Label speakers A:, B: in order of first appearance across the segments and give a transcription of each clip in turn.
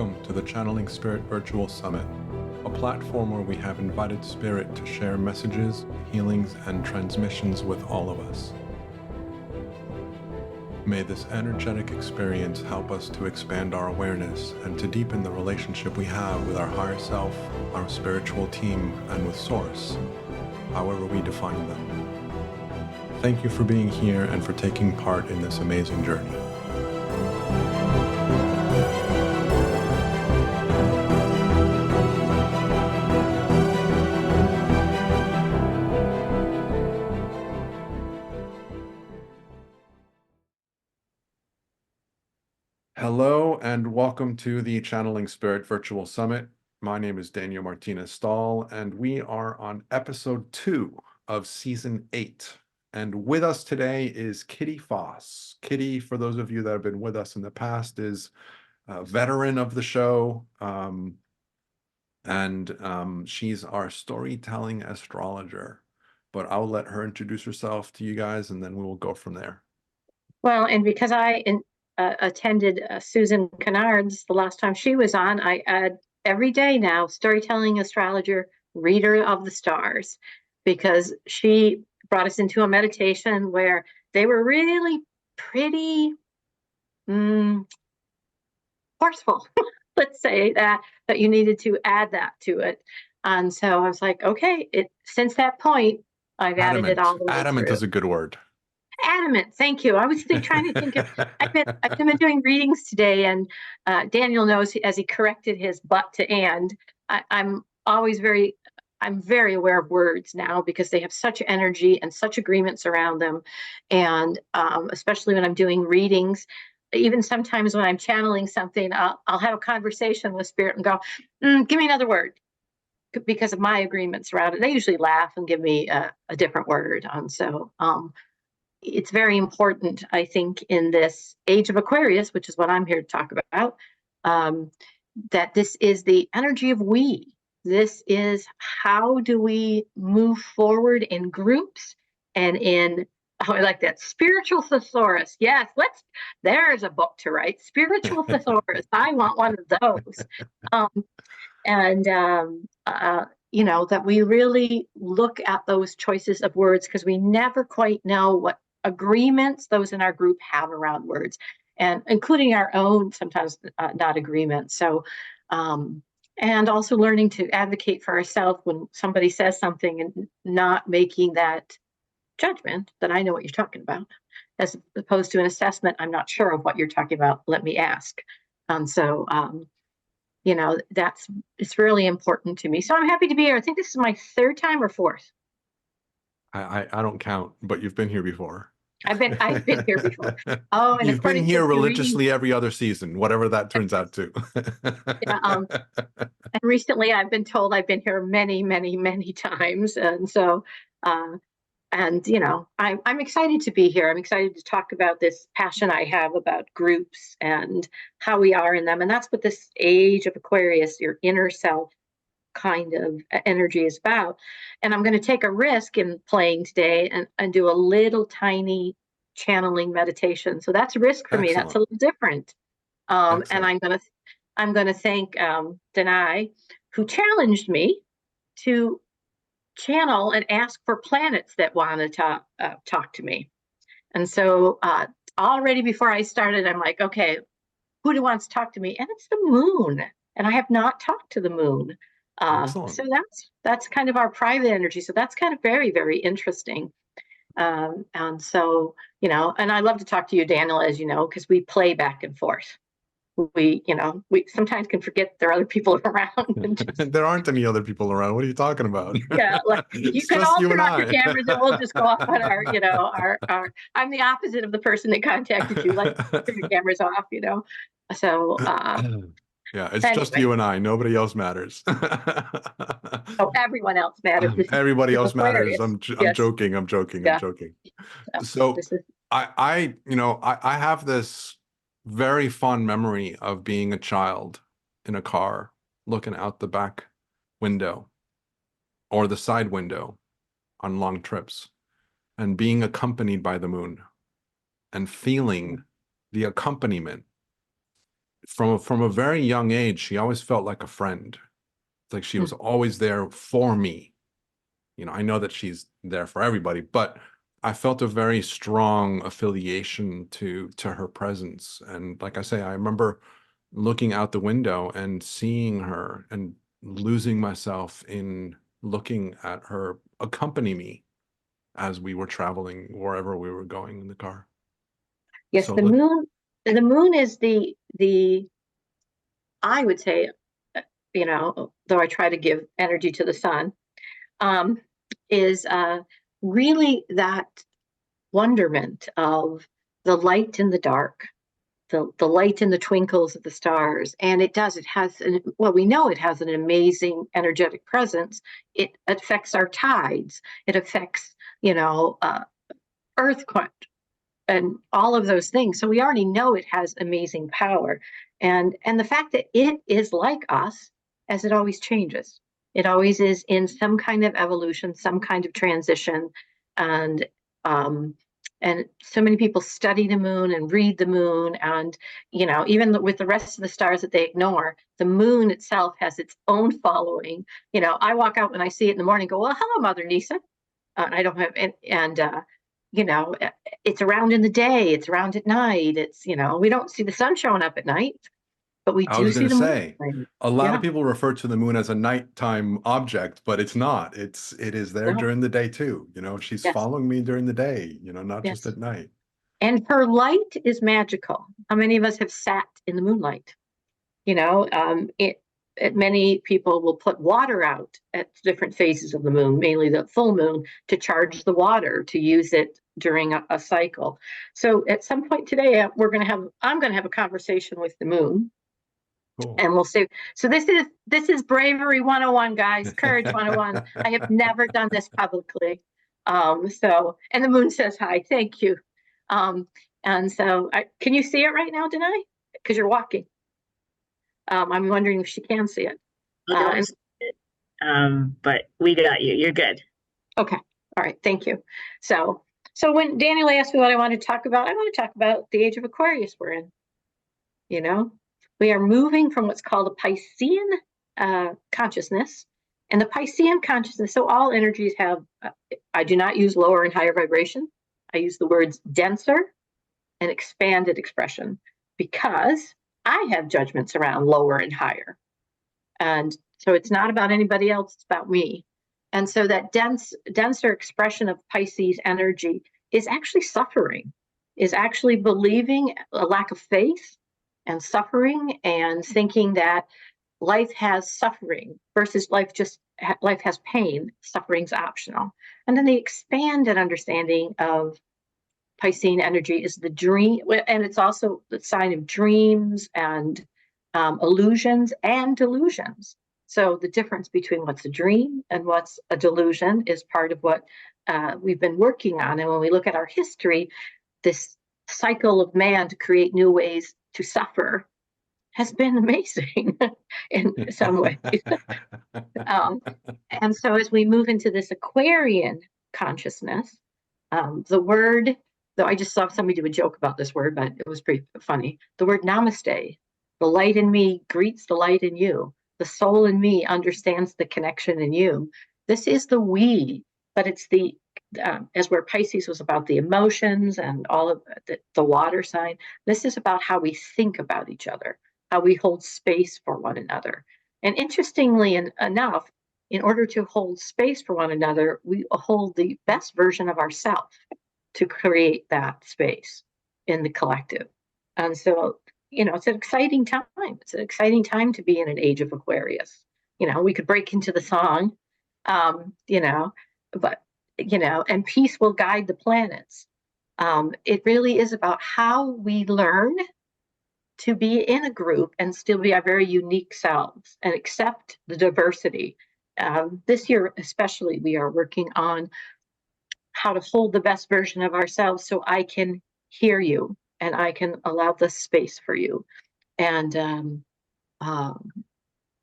A: Welcome to the Channeling Spirit Virtual Summit, a platform where we have invited Spirit to share messages, healings, and transmissions with all of us. May this energetic experience help us to expand our awareness and to deepen the relationship we have with our higher self, our spiritual team, and with Source, however we define them. Thank you for being here and for taking part in this amazing journey. Hello and welcome to the Channeling Spirit Virtual Summit. My name is Daniel Martinez Stahl, and we are on episode 2 of season 8. And with us today is Kitty Foss. Kitty, for those of you that have been with us in the past, is a veteran of the show, and she's our storytelling astrologer. But I'll let her introduce herself to you guys, and then we will go from there.
B: Well, and because I attended Susan Kennard's the last time she was on, I add every day now, storytelling astrologer, reader of the stars, because she brought us into a meditation where they were really pretty forceful. Let's say that you needed to add that to it. And so I was like, okay, since that point, I've added it all the way
A: Adamant
B: through.
A: is a good word.
B: Adamant, thank you. I was trying to think of. I've been doing readings today, and Daniel knows as he corrected his "but" to "and." I'm very aware of words now because they have such energy and such agreements around them, and especially when I'm doing readings. Even sometimes when I'm channeling something, I'll have a conversation with Spirit and go, "Give me another word," because of my agreements around it. They usually laugh and give me a different word, and so. It's very important, I think, in this age of Aquarius, which is what I'm here to talk about, that this is the energy of we. This is how do we move forward in groups and in, I like that, spiritual thesaurus. Yes, there's a book to write, spiritual thesaurus. I want one of those. That we really look at those choices of words because we never quite know what agreements those in our group have around words, and including our own sometimes not agreements. So and also learning to advocate for ourselves when somebody says something and not making that judgment that I know what you're talking about, as opposed to an assessment. I'm not sure of what you're talking about, let me ask. And so it's really important to me. So I'm happy to be here. I think this is my third time or fourth.
A: I don't count, but you've been here before.
B: I've been here before. Oh, and
A: you've been here religiously every other season, whatever that turns out to.
B: And recently I've been told I've been here many, many, many times. And so, I'm excited to be here. I'm excited to talk about this passion I have about groups and how we are in them. And that's what this age of Aquarius, your inner self kind of energy is about. And I'm going to take a risk in playing today and do a little tiny channeling meditation. So that's a risk for me. That's a little different. And I'm going to thank Denai, who challenged me to channel and ask for planets that want to talk to me. And so already before I started, I'm like, okay, who wants to talk to me? And it's the moon. And I have not talked to the moon. So that's kind of our private energy. So that's kind of very, very interesting. And so, and I love to talk to you, Daniel, as you know, because we play back and forth. We sometimes can forget there are other people around.
A: There aren't any other people around. What are you talking about?
B: Yeah, like you can all turn off your cameras and we'll just go off on our I'm the opposite of the person that contacted you. Like turn your cameras off, So
A: yeah, it's just you and I. Nobody else matters.
B: Oh, everyone else matters.
A: Everybody else matters. I'm joking.
B: Yeah.
A: So I have this very fond memory of being a child in a car looking out the back window or the side window on long trips and being accompanied by the moon and feeling the accompaniment from a very young age, she always felt like a friend. It's like she
B: Mm.
A: was always there for me. You know, I know that she's there for everybody, but I felt a very strong affiliation to her presence. And like I say, I remember looking out the window and seeing her and losing myself in looking at her accompany me as we were traveling wherever we were going in the car.
B: Yes,
A: So look,
B: the moon is the I would say, though I try to give energy to the sun, um, is really that wonderment of the light in the dark, the light in the twinkles of the stars. And it has, well, we know it has an amazing energetic presence. It affects our tides. It affects, earthquake and all of those things. So we already know it has amazing power. And the fact that it is like us, as it always changes. It always is in some kind of evolution, some kind of transition. And um, and so many people study the moon and read the moon. And, even with the rest of the stars that they ignore, the moon itself has its own following. I walk out when I see it in the morning, go, well, hello, Mother Nisa. I don't have, you know, it's around in the day, it's around at night. We don't see the sun showing up at night, but we
A: I
B: do
A: was going
B: see
A: to
B: the moon.
A: say, a lot of
B: Yeah,
A: people refer to the moon as a nighttime object, but it's not. It is there
B: no,
A: during the day too. You know, she's
B: yes,
A: following me during the day, you know, not just
B: yes.
A: at night.
B: And her light is magical. How many of us have sat in the moonlight? You know, many people will put water out at different phases of the moon, mainly the full moon, to charge the water to use it during a cycle. So at some point today, I'm going to have a conversation with the moon,
A: Cool.
B: and we'll see. So this is bravery 101, guys, courage 101. I have never done this publicly. And the moon says hi, thank you. And so can you see it right now, Denai? Because you're walking. I'm wondering if she can see it.
C: I don't see it, but we got you. You're good.
B: Okay. All right. Thank you. So when Daniel asked me what I want to talk about, I want to talk about the age of Aquarius we're in. You know, we are moving from what's called a Piscean consciousness. And the Piscean consciousness, so all energies have, I do not use lower and higher vibration. I use the words denser and expanded expression because I have judgments around lower and higher. And so it's not about anybody else, it's about me. And so that denser expression of Pisces energy is actually suffering, is actually believing a lack of faith and suffering and thinking that life has suffering versus life has pain. Suffering's optional. And then the expanded understanding of Piscean energy is the dream, and it's also the sign of dreams and illusions and delusions. So the difference between what's a dream and what's a delusion is part of what we've been working on. And when we look at our history, this cycle of man to create new ways to suffer has been amazing in some ways. And so as we move into this Aquarian consciousness, the word, though I just saw somebody do a joke about this word, but it was pretty funny. The word namaste, the light in me greets the light in you. The soul in me understands the connection in you. This is the we, but it's as where Pisces was about the emotions and all of the water sign, this is about how we think about each other, how we hold space for one another. And interestingly enough, in order to hold space for one another, we hold the best version of ourselves to create that space in the collective. And so, it's an exciting time. It's an exciting time to be in an age of Aquarius. We could break into the song, but, and peace will guide the planets. It really is about how we learn to be in a group and still be our very unique selves and accept the diversity. This year, especially, we are working on how to hold the best version of ourselves so I can hear you and I can allow the space for you. And and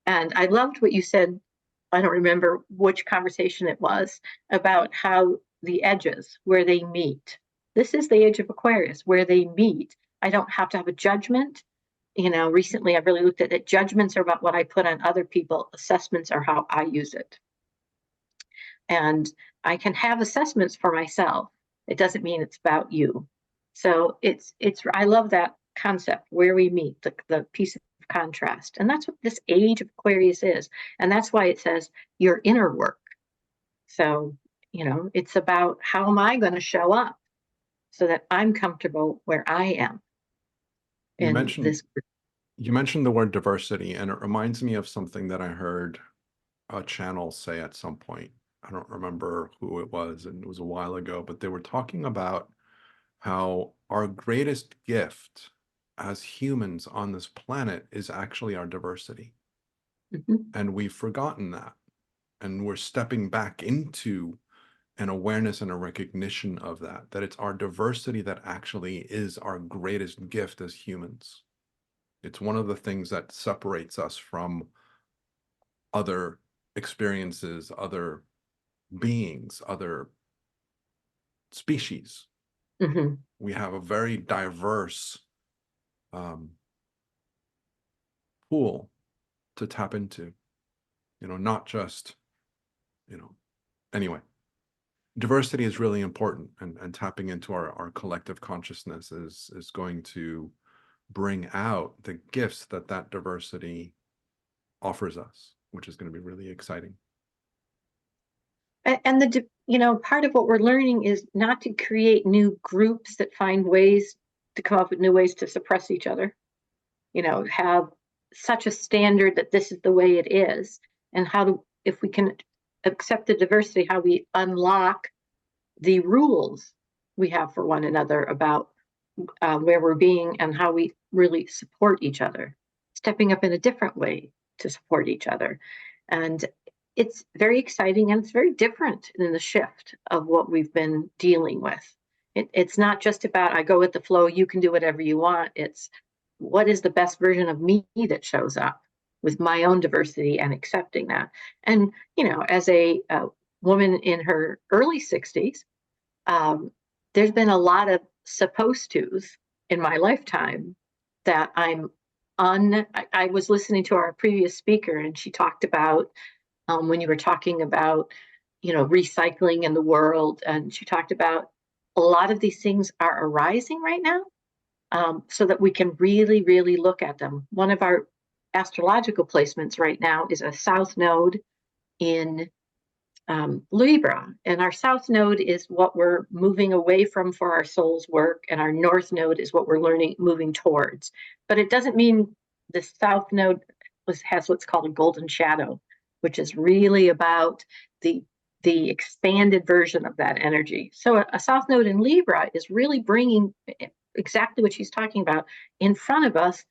B: I loved what you said. I don't remember which conversation it was about how the edges where they meet. This is the age of Aquarius where they meet. I don't have to have a judgment. recently I've really looked at it. Judgments are about what I put on other people. Assessments are how I use it. And I can have assessments for myself. It doesn't mean it's about you. So I love that concept where we meet, the piece of contrast. And that's what this age of Aquarius is. And that's why it says your inner work. So, it's about how am I going to show up so that I'm comfortable where I am
A: You
B: in
A: mentioned
B: this.
A: you mentioned the word diversity, and it reminds me of something that I heard a channel say at some point. I don't remember who it was, and it was a while ago, but they were talking about how our greatest gift as humans on this planet is actually our diversity.
B: Mhm.
A: And we've forgotten that. And we're stepping back into an awareness and a recognition of that it's our diversity that actually is our greatest gift as humans. It's one of the things that separates us from other experiences, other beings, other species.
B: Mhm.
A: We have a very diverse pool to tap into, not just, anyway, diversity is really important, and tapping into our collective consciousness is going to bring out the gifts that diversity offers us, which is going to be really exciting.
B: And part of what we're learning is not to create new groups that find ways to come up with new ways to suppress each other. Have such a standard that this is the way it is, and if we can accept the diversity, how we unlock the rules we have for one another about where we're being and how we really support each other, stepping up in a different way to support each other. And it's very exciting, and it's very different than the shift of what we've been dealing with. It's not just about I go with the flow, you can do whatever you want. It's what is the best version of me that shows up with my own diversity and accepting that. And, as a woman in her early 60s, there's been a lot of supposed tos in my lifetime that I'm on. I was listening to our previous speaker, and she talked about when you were talking about, recycling in the world, and she talked about a lot of these things are arising right now, so that we can really, really look at them. One of our astrological placements right now is a south node in Libra, and our south node is what we're moving away from for our soul's work, and our north node is what we're moving towards. But it doesn't mean the south node has what's called a golden shadow, which is really about the expanded version of that energy. So a south node in Libra is really bringing exactly what she's talking about in front of us,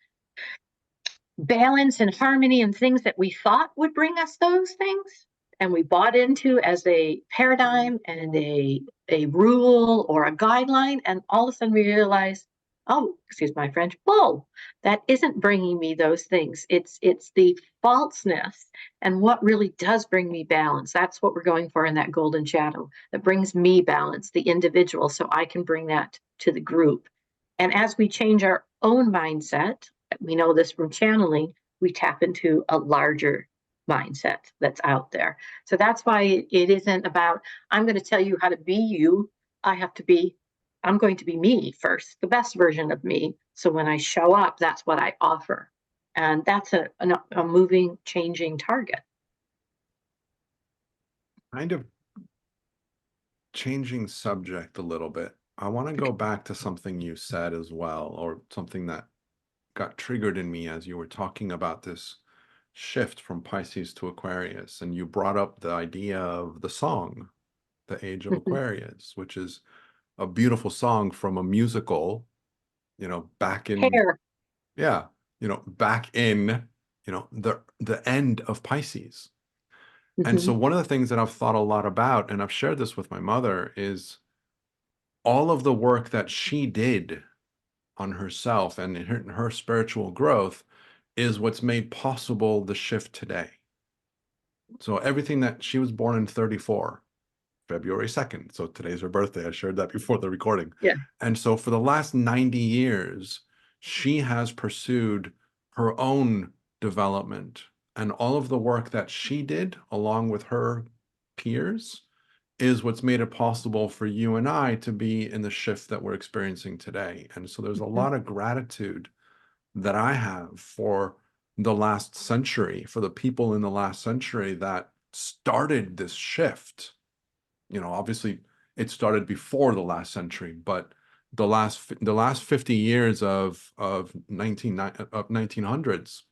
B: balance and harmony and things that we thought would bring us those things, and we bought into as a paradigm and a rule or a guideline, and all of a sudden we realize, oh, excuse my French, bull, that isn't bringing me those things. It's the falseness, and what really does bring me balance. That's what we're going for in that golden shadow, that brings me balance, the individual, so I can bring that to the group. And as we change our own mindset, we know this from channeling, we tap into a larger mindset that's out there. So that's why it isn't about, I'm going to tell you how to be you. I'm going to be me first, the best version of me. So when I show up, that's what I offer. And that's a moving, changing target.
A: Kind of changing subject a little bit. I want to go back to something you said as well, or something that got triggered in me as you were talking about this shift from Pisces to Aquarius. And you brought up the idea of the song, The Age of Aquarius, which is a beautiful song from a musical, back in,
B: Hair.
A: yeah, back in, the end of Pisces. And so one of the things that I've thought a lot about, and I've shared this with my mother, is all of the work that she did on herself and in her spiritual growth is what's made possible the shift today. So everything that she was born in 34, February 2nd. So today's her birthday. I shared that before the recording.
B: Yeah.
A: And so for the last 90 years, she has pursued her own development, and all of the work that she did along with her peers is what's made it possible for you and I to be in the shift that we're experiencing today. And so there's a lot of gratitude that I have for the last century, for the people in the last century that started this shift. You know, obviously it started before the last century, but the last 50 years of 1900s,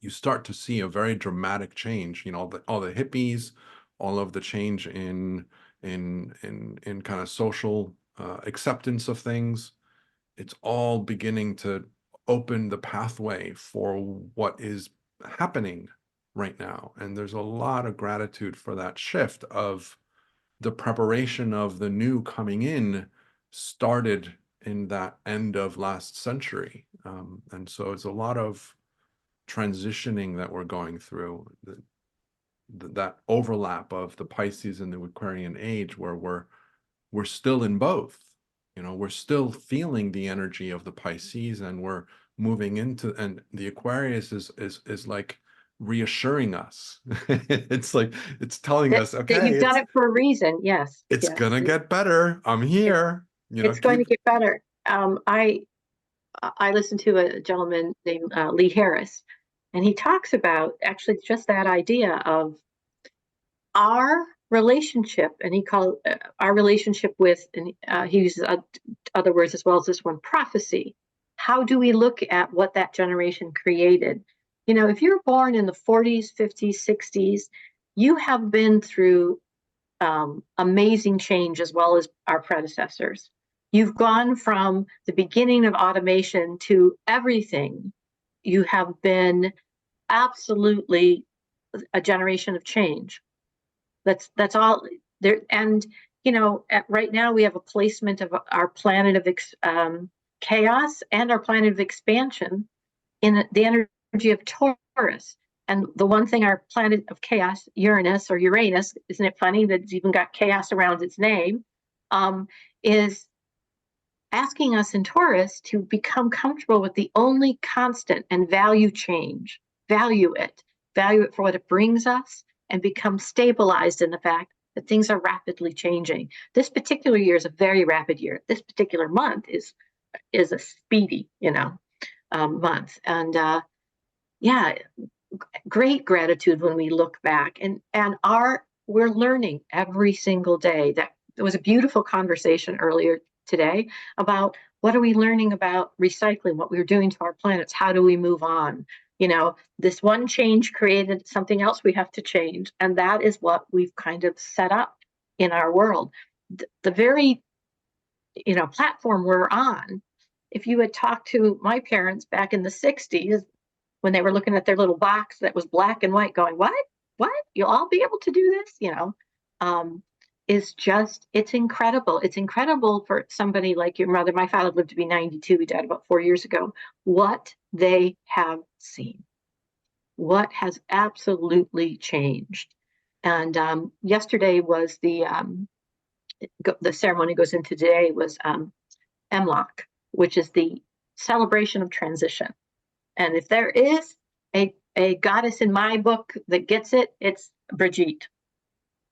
A: you start to see a very dramatic change. You know, all the hippies, all of the change in kind of social acceptance of things. It's all beginning to open the pathway for what is happening right now. And there's a lot of gratitude for that shift of the preparation of the new coming in started in that end of last century. And so it's a lot of transitioning that we're going through, that overlap of the Pisces and the Aquarian age, where we're still in both. You know, we're still feeling the energy of the Pisces, and we're moving into, and the Aquarius is like reassuring us. It's like it's telling
B: That
A: us,
B: that
A: okay,
B: you've done it for a reason. Yes,
A: it's
B: yes.
A: gonna get better. I'm here. You know,
B: It's going to
A: keep.
B: get better. I listened to a gentleman named Lee Harris, and he talks about actually just that idea of our relationship, and he called our relationship with, and he uses other words as well as this one, prophecy. How do we look at what that generation created? You know, if you're born in the 40s, 50s, 60s, you have been through amazing change as well as our predecessors. You've gone from the beginning of automation to everything. You have been absolutely a generation of change. That's all there. And you know, right now we have a placement of our planet of chaos and our planet of expansion in the energy of Taurus. And the one thing our planet of chaos, Uranus or Uranus, isn't it funny that it's even got chaos around its name, is asking us in Taurus to become comfortable with the only constant and value change, value it for what it brings us, and become stabilized in the fact that things are rapidly changing. This particular year is a very rapid year. This particular month is a speedy, month. And yeah, great gratitude when we look back, and we're learning every single day. That there was a beautiful conversation earlier today about what are we learning about recycling, what we're doing to our planets, how do we move on? You know, this one change created something else we have to change, and that is what we've kind of set up in our world. The very platform we're on, if you had talked to my parents back in the 60s when they were looking at their little box that was black and white going, what you'll all be able to do this, is just, it's incredible. It's incredible for somebody like your mother. My father lived to be 92. He died about 4 years ago. What they have seen, what has absolutely changed. And yesterday was the ceremony goes into today was Emlock, which is the celebration of transition. And if there is a goddess in my book that gets it, it's Brigitte,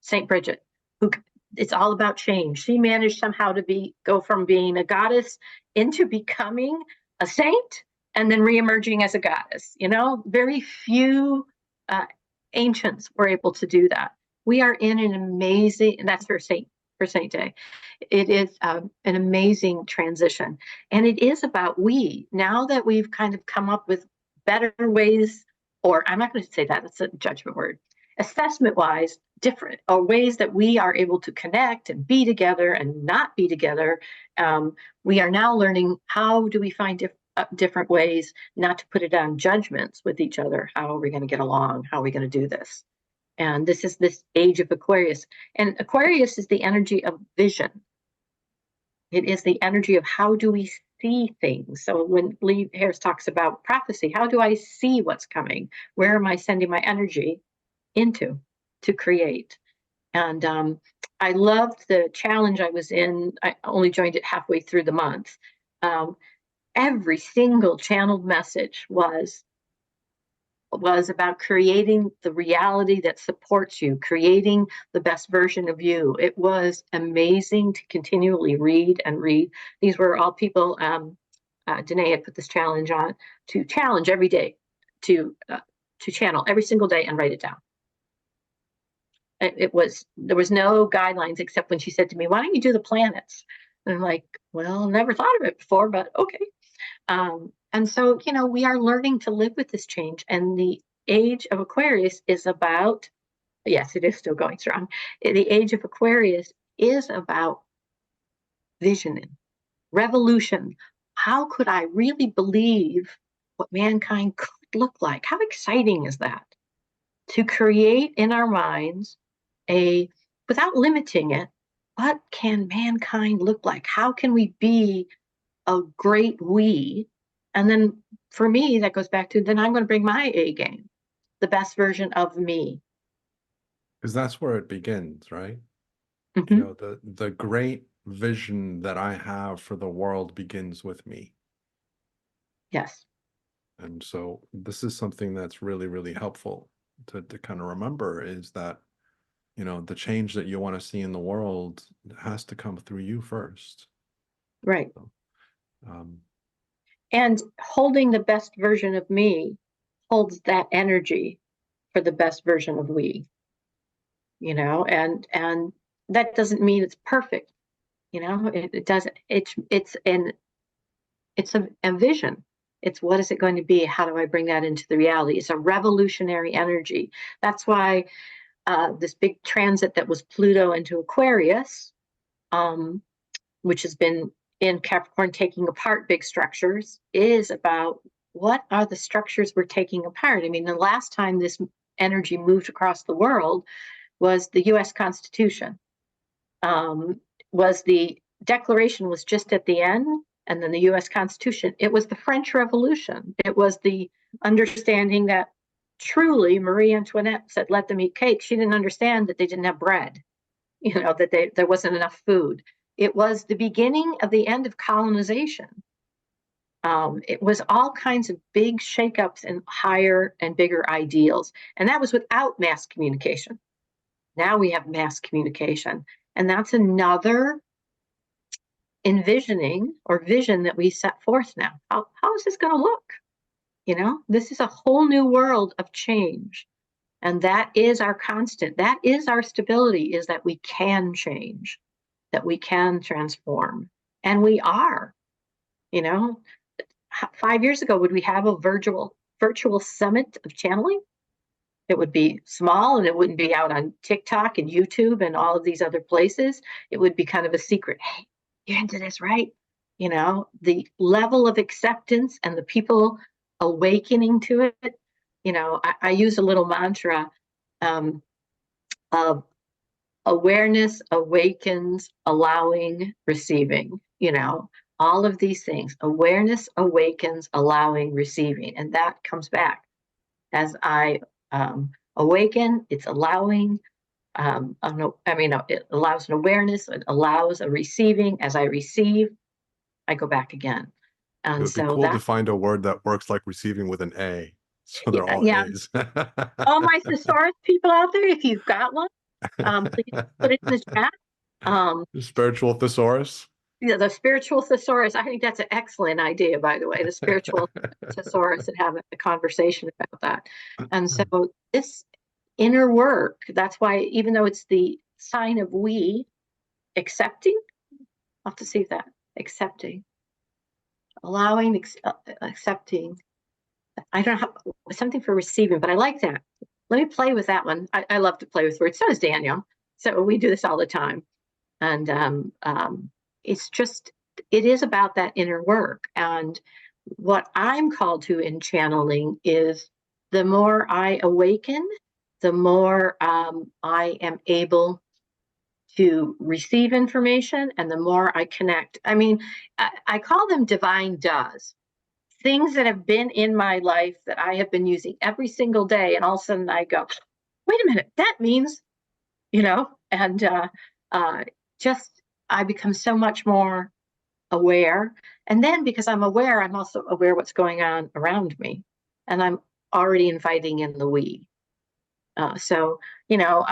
B: Saint Bridget, who it's all about change. She managed somehow to go from being a goddess into becoming a saint and then reemerging as a goddess. You know, very few ancients were able to do that. We are in an amazing, and that's for Saint Day. It is an amazing transition. And it is about now that we've kind of come up with better ways, or I'm not going to say that, that's a judgment word, assessment-wise, different, or ways that we are able to connect and be together and not be together. We are now learning how do we find different ways not to put it on judgments with each other. How are we going to get along? How are we going to do this? And this is this age of Aquarius. And Aquarius is the energy of vision. It is the energy of how do we see things. So when Lee Harris talks about prophecy, how do I see what's coming? Where am I sending my energy into to create? And I loved the challenge I was in. I only joined it halfway through the month. every single channeled message was about creating the reality that supports you, creating the best version of you. It was amazing to continually read and read. These were all people, Danae had put this challenge on, to challenge every day, to channel every single day and write it down. There was no guidelines except when she said to me, why don't you do the planets? And I'm like, well, never thought of it before, but okay. And so, we are learning to live with this change. And the age of Aquarius is about, yes, it is still going strong. The age of Aquarius is about visioning, revolution. How could I really believe what mankind could look like? How exciting is that? To create in our minds without limiting it, what can mankind look like? How can we be a great we? And then for me, that goes back to, then I'm going to bring my A game, the best version of me.
A: Because that's where it begins, right?
B: Mm-hmm.
A: The great vision that I have for the world begins with me.
B: Yes.
A: And so this is something that's really, really helpful to kind of remember, is that, the change that you want to see in the world has to come through you first.
B: Right.
A: So,
B: and holding the best version of me holds that energy for the best version of we, and that doesn't mean it's perfect. It doesn't, it's a vision. It's, what is it going to be? How do I bring that into the reality? It's a revolutionary energy. That's why this big transit that was Pluto into Aquarius, which has been in Capricorn, taking apart big structures, is about, what are the structures we're taking apart? I mean, the last time this energy moved across the world was the U.S. Constitution. Was the Declaration was just at the end, and then the U.S. Constitution. It was the French Revolution. It was the understanding that truly Marie Antoinette said, let them eat cake. She didn't understand that they didn't have bread, that there wasn't enough food. It was the beginning of the end of colonization. It was all kinds of big shakeups and higher and bigger ideals. And that was without mass communication. Now we have mass communication. And that's another envisioning or vision that we set forth now. How is this going to look? This is a whole new world of change. And that is our constant. That is our stability, is that we can change, that we can transform. And we are. 5 years ago, would we have a virtual summit of channeling? It would be small, and it wouldn't be out on TikTok and YouTube and all of these other places. It would be kind of a secret. Hey, you're into this, right? The level of acceptance and the people awakening to it. I use a little mantra of awareness awakens, allowing, receiving. All of these things. Awareness awakens, allowing, receiving. And that comes back as I awaken. It's allowing. It allows an awareness. It allows a receiving. As I receive, I go back again.
A: it
B: And
A: would be
B: so
A: cool to find a word that works like receiving with an A. So they're all
B: yeah.
A: A's.
B: All my thesaurus people out there, if you've got one, please put it in the chat.
A: Spiritual thesaurus.
B: Yeah, the spiritual thesaurus. I think that's an excellent idea, by the way, the spiritual thesaurus, and have a conversation about that. And so this inner work, that's why, even though it's the sign of we, accepting, I'll have to see that, accepting, allowing, accepting. I don't have something for receiving, but I like that. Let me play with that one. I love to play with words. So does Daniel. So we do this all the time. And it is about that inner work. And what I'm called to in channeling is, the more I awaken, the more I am able to receive information, and the more I connect. I mean, I call them divine does. Things that have been in my life that I have been using every single day, and all of a sudden I go, wait a minute, that means, and just I become so much more aware. And then because I'm aware, I'm also aware what's going on around me. And I'm already inviting in the we. So, you know,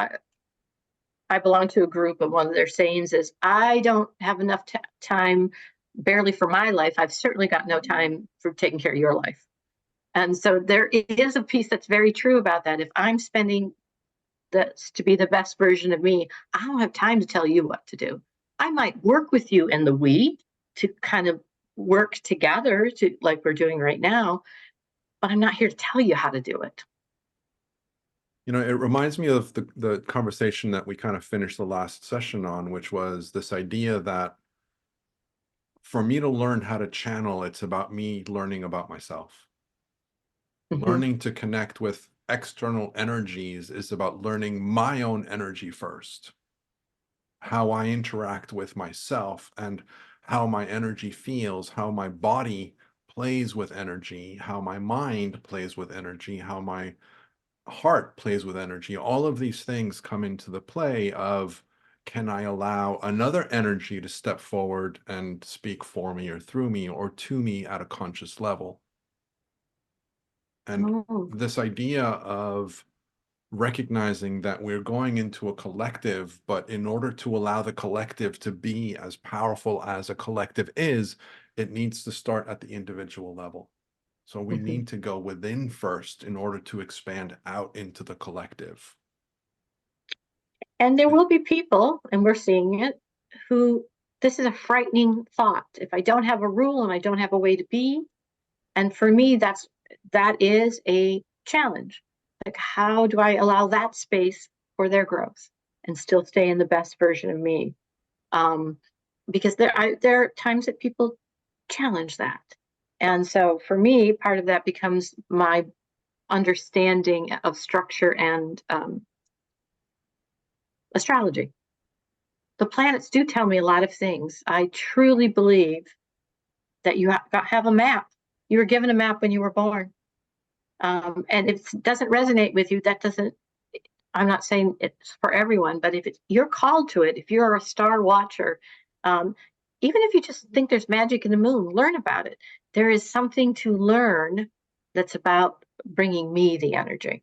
B: I belong to a group, and one of their sayings is, I don't have enough time barely for my life. I've certainly got no time for taking care of your life. And so there is a piece that's very true about that. If I'm spending this to be the best version of me, I don't have time to tell you what to do. I might work with you in the we to kind of work together to like we're doing right now, but I'm not here to tell you how to do it.
A: You know, it reminds me of the conversation that we kind of finished the last session on, which was this idea that for me to learn how to channel, it's about me learning about myself. Learning to connect with external energies is about learning my own energy first, how I interact with myself and how my energy feels, how my body plays with energy, how my mind plays with energy, how my heart plays with energy. All of these things come into the play of, can I allow another energy to step forward and speak for me or through me or to me at a conscious level? And this idea of recognizing that we're going into a collective, but in order to allow the collective to be as powerful as a collective is, it needs to start at the individual level. So we need to go within first in order to expand out into the collective.
B: And there will be people, and we're seeing it, who this is a frightening thought. If I don't have a rule and I don't have a way to be, and for me, that is a challenge. Like, how do I allow that space for their growth and still stay in the best version of me? Because there are times that people challenge that. And so for me, part of that becomes my understanding of structure and astrology. The planets do tell me a lot of things. I truly believe that you have a map. You were given a map when you were born. And if it doesn't resonate with you, that doesn't, I'm not saying it's for everyone, but if you're called to it, if you're a star watcher, even if you just think there's magic in the moon, learn about it. There is something to learn that's about bringing me the energy.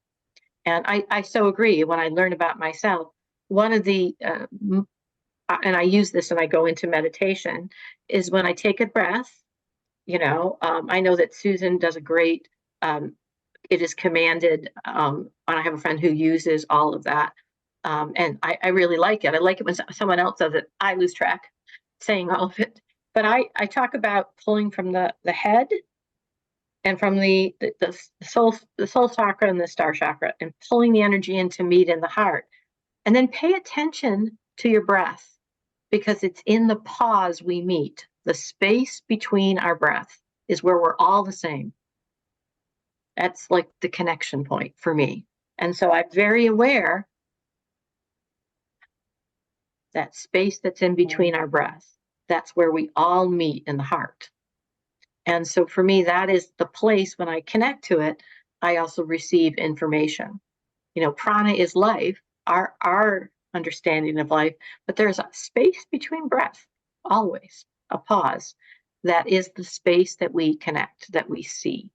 B: And I so agree. When I learn about myself, one of the, and I use this when I go into meditation, is when I take a breath, I know that Susan does a great, it is commanded, and I have a friend who uses all of that. And I really like it. I like it when someone else does it. I lose track saying all of it. But I talk about pulling from the head and from the soul chakra and the star chakra, and pulling the energy in to meet in the heart. And then pay attention to your breath, because it's in the pause we meet. The space between our breath is where we're all the same. That's like the connection point for me. And so I'm very aware that space that's in between our breath, that's where we all meet in the heart. And so for me, that is the place when I connect to it, I also receive information. Prana is life, our understanding of life, but there's a space between breath, always a pause. That is the space that we connect, that we see.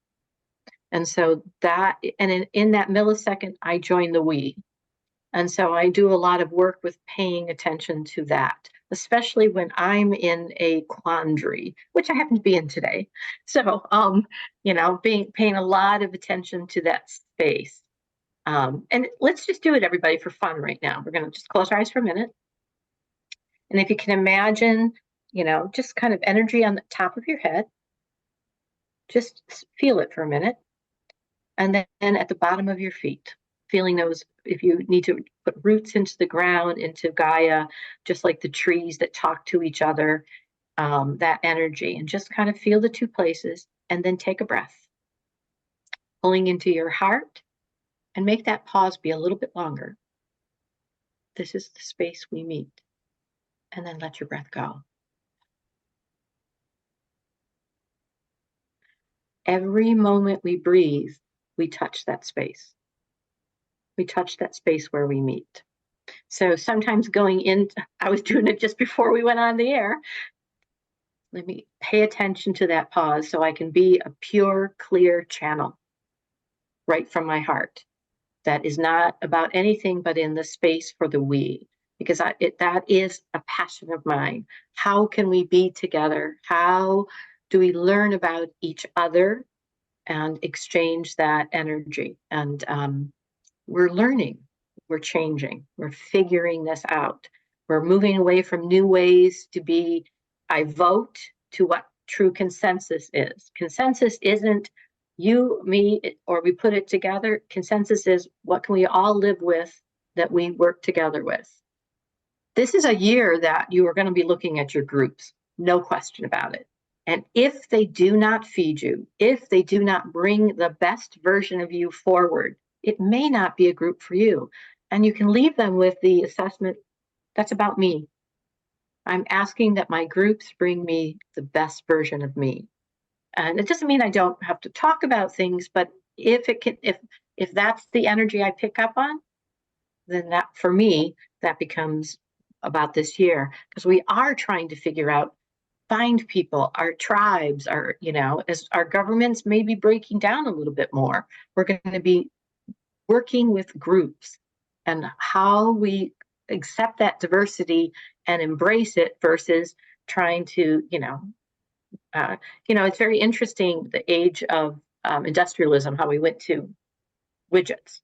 B: And so that, and in that millisecond, I join the we. And so I do a lot of work with paying attention to that, especially when I'm in a quandary, which I happen to be in today. So, paying a lot of attention to that space. And let's just do it, everybody, for fun right now. We're going to just close our eyes for a minute. And if you can imagine, just kind of energy on the top of your head, just feel it for a minute. And then at the bottom of your feet, feeling those, if you need to put roots into the ground, into Gaia, just like the trees that talk to each other, that energy, and just kind of feel the two places, and then take a breath, pulling into your heart, and make that pause be a little bit longer. This is the space we meet. And then let your breath go. Every moment we breathe, we touch that space. We touch that space where we meet. So sometimes going in, I was doing it just before we went on the air. Let me pay attention to that pause so I can be a pure, clear channel right from my heart. That is not about anything but in the space for the we, because that is a passion of mine. How can we be together? How do we learn about each other and exchange that energy? And we're learning, we're changing, we're figuring this out. We're moving away from new ways to be, I vote, to what true consensus is. Consensus isn't you, me, or we put it together. Consensus is what can we all live with that we work together with. This is a year that you are going to be looking at your groups, no question about it. And if they do not feed you, if they do not bring the best version of you forward, it may not be a group for you. And you can leave them with the assessment, that's about me. I'm asking that my groups bring me the best version of me. And it doesn't mean I don't have to talk about things, but if that's the energy I pick up on, then that, for me, that becomes about this year, because we are trying to figure out, find people, our tribes, our, as our governments may be breaking down a little bit more, we're going to be working with groups and how we accept that diversity and embrace it versus trying to, it's very interesting, the age of industrialism, how we went to widgets.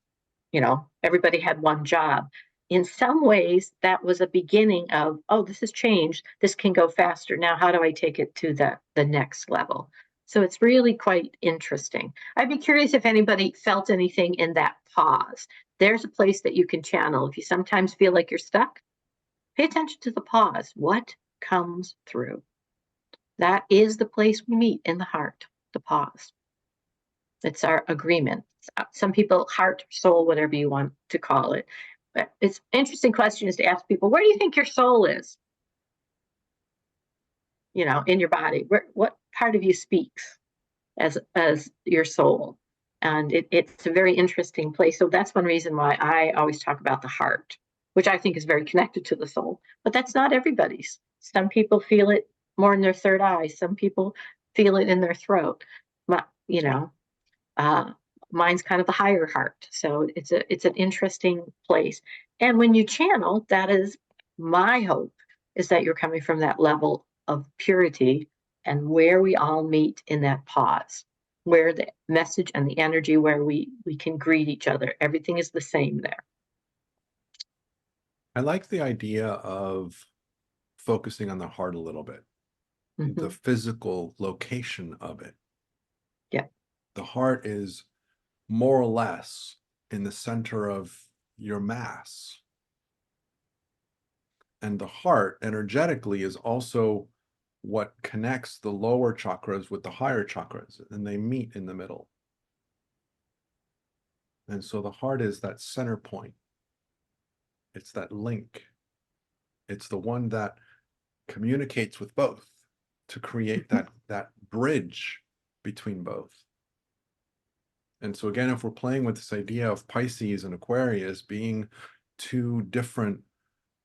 B: Everybody had one job. In some ways, that was a beginning of, oh, this has changed. This can go faster. Now, how do I take it to the next level? So it's really quite interesting. I'd be curious if anybody felt anything in that pause. There's a place that you can channel. If you sometimes feel like you're stuck, pay attention to the pause. What comes through? That is the place we meet, in the heart, the pause. It's our agreement. Some people, heart, soul, whatever you want to call it. But it's an interesting question is to ask people, where do you think your soul is? In your body. What part of you speaks as your soul? And it's a very interesting place. So that's one reason why I always talk about the heart, which I think is very connected to the soul. But that's not everybody's. Some people feel it more in their third eye. Some people feel it in their throat. Mine's kind of the higher heart. So it's an interesting place. And when you channel, that is my hope, is that you're coming from that level of purity, and where we all meet in that pause, where the message and the energy, where we can greet each other. Everything is the same there.
A: I like the idea of focusing on the heart a little bit, the physical location of it.
B: Yeah.
A: The heart is more or less in the center of your mass. And the heart energetically is also what connects the lower chakras with the higher chakras, and they meet in the middle. And so the heart is that center point. It's that link. It's the one that communicates with both to create that bridge between both. And so again, if we're playing with this idea of Pisces and Aquarius being two different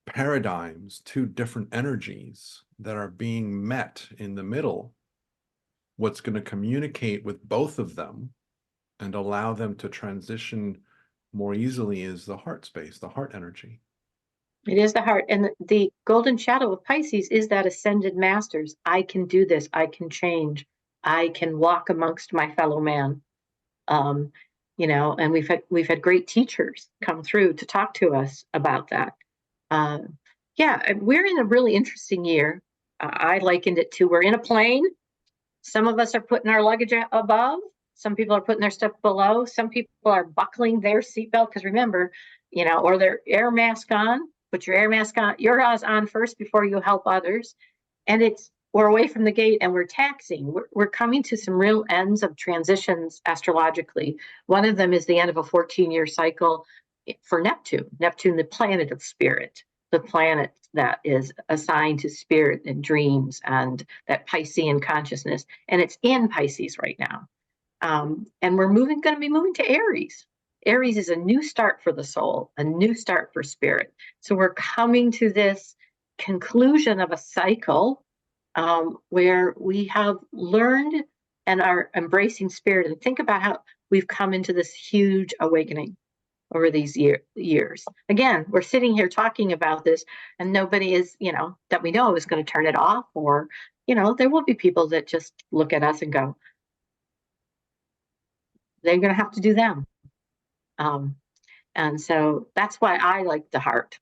A: paradigms, two different energies that are being met in the middle, what's going to communicate with both of them and allow them to transition more easily is the heart space, the heart energy.
B: It is the heart. And the golden shadow of Pisces is that ascended masters. I can do this. I can change. I can walk amongst my fellow man. And we've had great teachers come through to talk to us about that. We're in a really interesting year. I likened it to, we're in a plane. Some of us are putting our luggage above. Some people are putting their stuff below. Some people are buckling their seatbelt, because remember, or their air mask on. Put your air mask on, yours on first before you help others. And we're away from the gate and we're taxing. We're coming to some real ends of transitions astrologically. One of them is the end of a 14-year cycle for Neptune. Neptune, the planet of spirit, the planet that is assigned to spirit and dreams and that Piscean consciousness. And it's in Pisces right now. And we're going to be moving to Aries. Aries is a new start for the soul, a new start for spirit. So we're coming to this conclusion of a cycle. where we have learned and are embracing spirit. And think about how we've come into this huge awakening over these years. Again, we're sitting here talking about this, and nobody is, that we know is going to turn it off, or, there will be people that just look at us and go, they're going to have to do them. And so that's why I like the heart.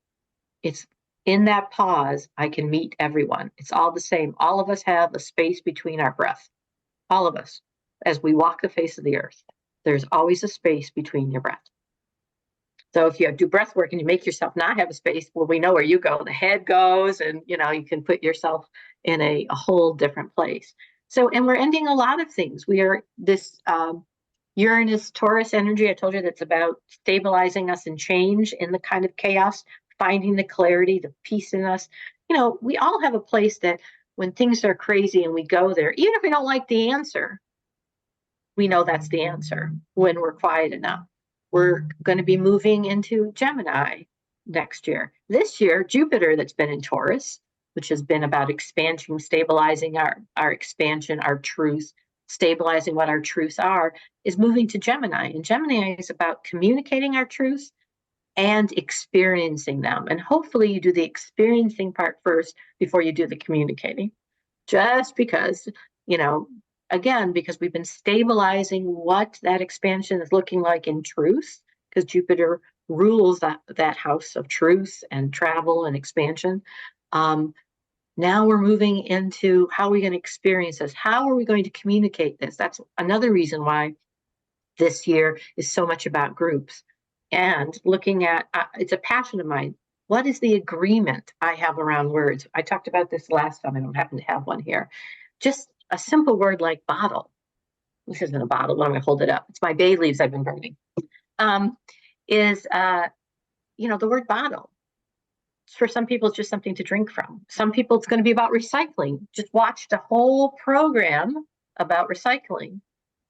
B: It's in that pause, I can meet everyone. It's all the same. All of us have a space between our breath. All of us, as we walk the face of the earth, there's always a space between your breath. So if you do breath work and you make yourself not have a space, well, we know where you go. The head goes, and you can put yourself in a whole different place. So, and we're ending a lot of things. We are this Uranus Taurus energy. I told you that's about stabilizing us and change in the kind of chaos, finding the clarity, the peace in us. We all have a place that when things are crazy and we go there, even if we don't like the answer, we know that's the answer when we're quiet enough. We're going to be moving into Gemini next year. This year, Jupiter, that's been in Taurus, which has been about expansion, stabilizing our expansion, our truth, stabilizing what our truths are, is moving to Gemini. And Gemini is about communicating our truths and experiencing them. And hopefully you do the experiencing part first before you do the communicating. Just because, again, because we've been stabilizing what that expansion is looking like in truth, because Jupiter rules that house of truth and travel and expansion. Now we're moving into how are we going to experience this? How are we going to communicate this? That's another reason why this year is so much about groups. And looking at, it's a passion of mine. What is the agreement I have around words? I talked about this last time. I don't happen to have one here. Just a simple word like bottle. This isn't a bottle, but I'm going to hold it up. It's my bay leaves I've been burning. The word bottle. For some people, it's just something to drink from. Some people, it's going to be about recycling. Just watched a whole program about recycling.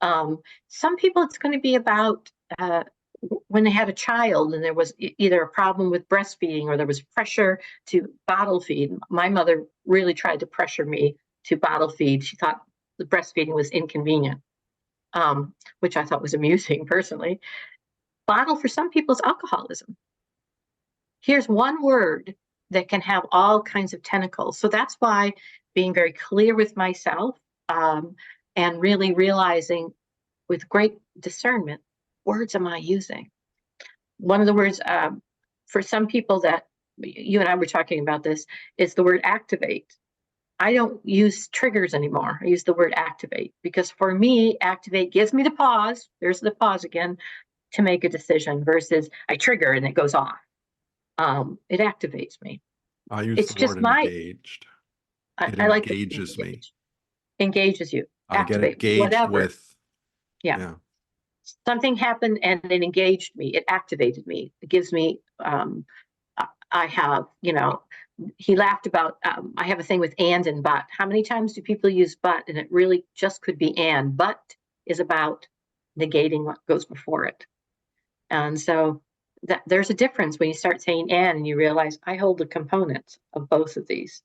B: Some people, it's going to be about when they had a child and there was either a problem with breastfeeding or there was pressure to bottle feed. My mother really tried to pressure me to bottle feed. She thought the breastfeeding was inconvenient, which I thought was amusing personally. Bottle for some people is alcoholism. Here's one word that can have all kinds of tentacles. So that's why being very clear with myself and really realizing with great discernment, words am I using? One of the words for some people that you and I were talking about this is the word activate. I don't use triggers anymore. I use the word activate because for me, activate gives me the pause. There's the pause again to make a decision versus I trigger and it goes off. It activates me.
A: I use
B: It's
A: the
B: just
A: word engaged. It
B: I like
A: engages me.
B: Engages you.
A: I get
B: Activate,
A: engaged
B: whatever.
A: with.
B: Yeah. Something happened and it engaged me. It activated me. It gives me. I have. He laughed about. I have a thing with and but. How many times do people use but? And it really just could be and. But is about negating what goes before it. And so there's a difference when you start saying and you realize I hold the components of both of these.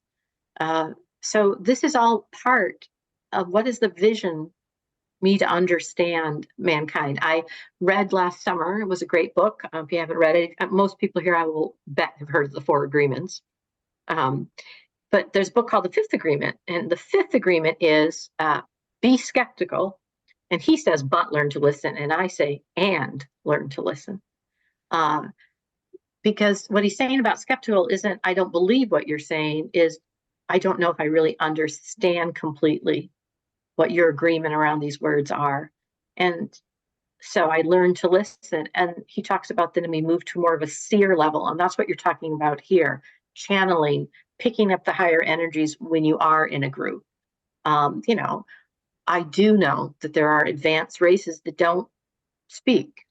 B: So this is all part of what is the vision me to understand mankind. I read last summer. It was a great book. If you haven't read it, most people here I will bet have heard of the 4 Agreements. But there's a book called The Fifth Agreement. And the fifth agreement is be skeptical. And he says, but learn to listen. And I say, and learn to listen. Because what he's saying about skeptical isn't, I don't believe what you're saying, is I don't know if I really understand completely what your agreement around these words are. And so I learned to listen. And he talks about then we move to more of a seer level. And that's what you're talking about here, channeling, picking up the higher energies when you are in a group. I do know that there are advanced races that don't speak.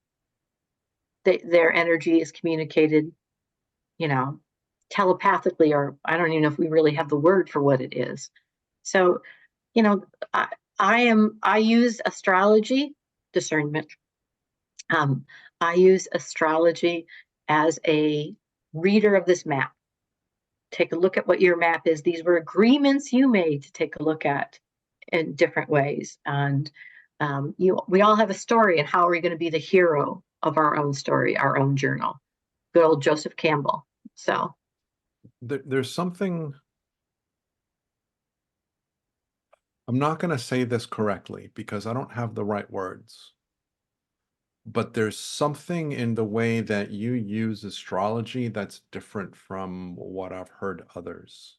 B: Their energy is communicated, telepathically, or I don't even know if we really have the word for what it is. So, I use astrology discernment. I use astrology as a reader of this map. take a look at what your map is. These were agreements you made to take a look at in different ways. And we all have a story, and how are we going to be the hero of our own story, our own journal? Good old Joseph Campbell. So
A: there's something, I'm not going to say this correctly because I don't have the right words, but there's something in the way that you use astrology that's different from what I've heard others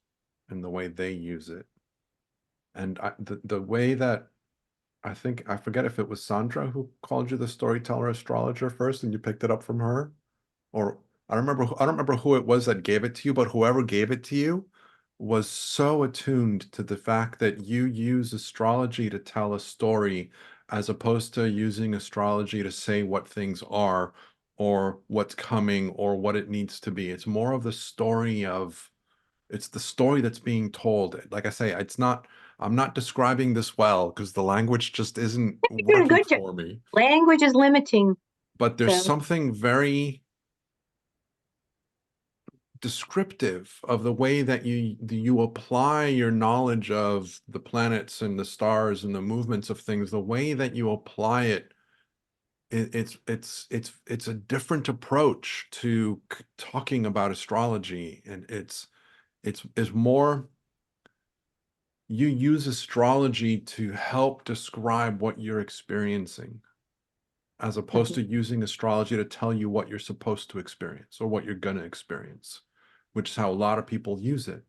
A: and the way they use it. And the way that I think, I forget if it was Sandra who called you the storyteller astrologer first and you picked it up from her, or I don't remember who it was that gave it to you, but whoever gave it to you was so attuned to the fact that you use astrology to tell a story as opposed to using astrology to say what things are or what's coming or what it needs to be. It's more of the story of, it's the story that's being told. Like I say, I'm not describing this well because the language just isn't
B: you're doing a
A: working
B: good job.
A: for me.
B: Language is limiting.
A: But there's
B: So
A: something very descriptive of the way that you apply your knowledge of the planets and the stars and the movements of things, the way that you apply it, it's a different approach to talking about astrology, and it's more, you use astrology to help describe what you're experiencing as opposed to using astrology to tell you what you're supposed to experience or what you're going to experience, which is how a lot of people use it.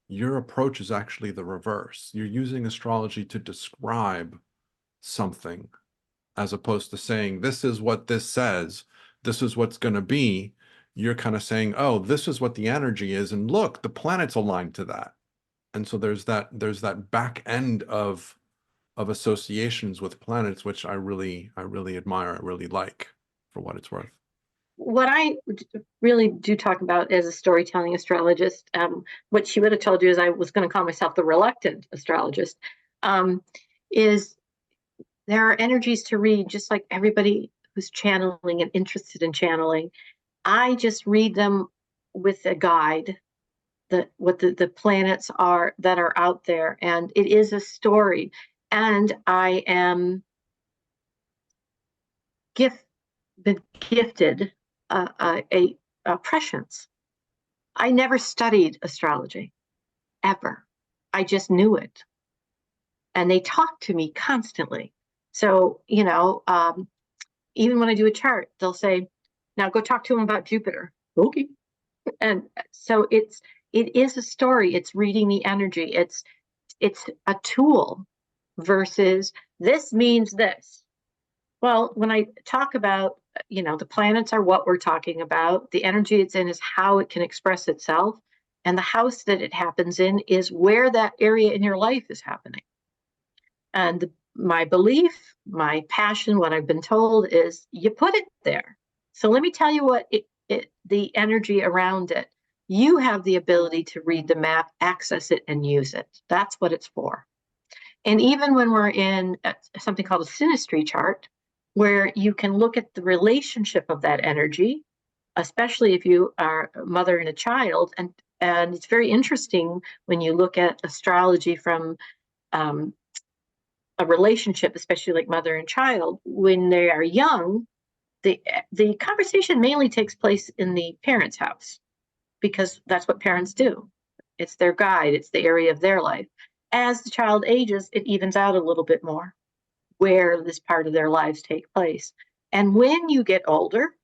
A: Your approach is actually the reverse. You're using astrology to describe something as opposed to saying, this is what this says, this is what's going to be. You're kind of saying, oh, this is what the energy is. And look, the planets aligned to that. And so there's that back end of associations with planets, which I really admire, I really like, for what it's worth.
B: what I really do talk about as a storytelling astrologist, what she would have told you is I was going to call myself the reluctant astrologist, is there are energies to read, just like everybody who's channeling and interested in channeling. I just read them with a guide, what the planets are that are out there, and it is a story. And I am been gifted a prescience. I never studied astrology, ever. I just knew it. And they talk to me constantly. So, even when I do a chart, they'll say, now go talk to them about Jupiter. Okay. And so it is a story. It's reading the energy. It's a tool versus this means this. Well, when I talk about, the planets are what we're talking about. The energy it's in is how it can express itself. And the house that it happens in is where that area in your life is happening. And my belief, my passion, what I've been told is you put it there. So let me tell you what the energy around it. You have the ability to read the map, access it, and use it. That's what it's for. And even when we're in something called a synastry chart, where you can look at the relationship of that energy, especially if you are a mother and a child, and it's very interesting when you look at astrology from a relationship, especially like mother and child, when they are young, the conversation mainly takes place in the parents' house because that's what parents do. It's their guide, it's the area of their life. As the child ages, it evens out a little bit more where this part of their lives take place. And when you get older,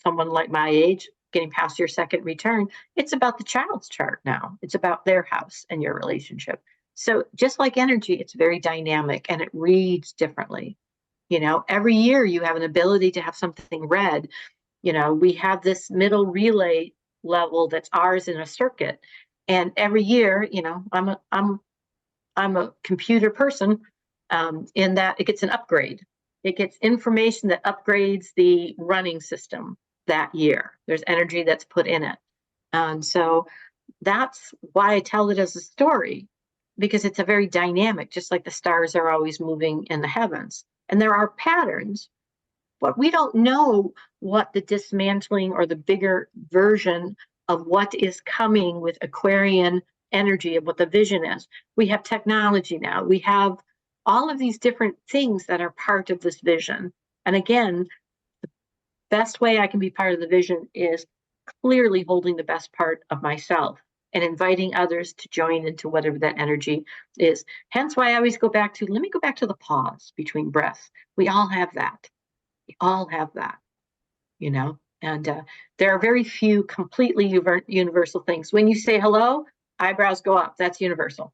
B: someone like my age, getting past your second return, it's about the child's chart now. It's about their house and your relationship. So just like energy, it's very dynamic and it reads differently. Every year you have an ability to have something read. We have this middle relay level that's ours in a circuit. And every year, I'm a computer person, in that it gets an upgrade. It gets information that upgrades the running system that year. There's energy that's put in it. And so that's why I tell it as a story, because it's a very dynamic, just like the stars are always moving in the heavens. And there are patterns, but we don't know what the dismantling or the bigger version of what is coming with Aquarian energy, of what the vision is. We have technology now. We have all of these different things that are part of this vision. And again, the best way I can be part of the vision is clearly holding the best part of myself and inviting others to join into whatever that energy is. Hence why I always go back to, let me go back to the pause between breaths. We all have that. We all have that, you know, and there are very few completely universal things. When you say hello, eyebrows go up. That's universal.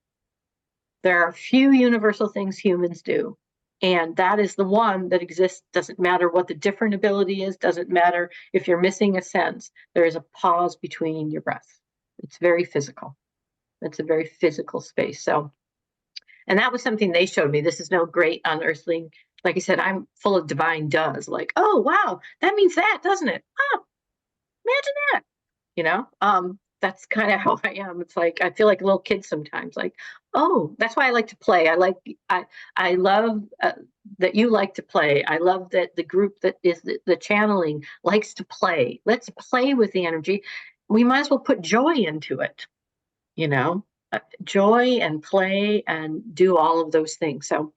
B: There are a few universal things humans do. And that is the one that exists. Doesn't matter what the different ability is, doesn't matter if you're missing a sense. There is a pause between your breaths. It's very physical. It's a very physical space. So, and that was something they showed me. This is no great unearthling. Like I said, I'm full of divine does. Like, oh, wow, that means that, doesn't it? Oh, imagine that. You know, that's kind of how I am. It's like I feel like a little kid sometimes. Like, oh, that's why I like to play. I love that you like to play. I love that the group that is the channeling likes to play. Let's play with the energy. We might as well put joy into it. You know, joy and play and do all of those things. So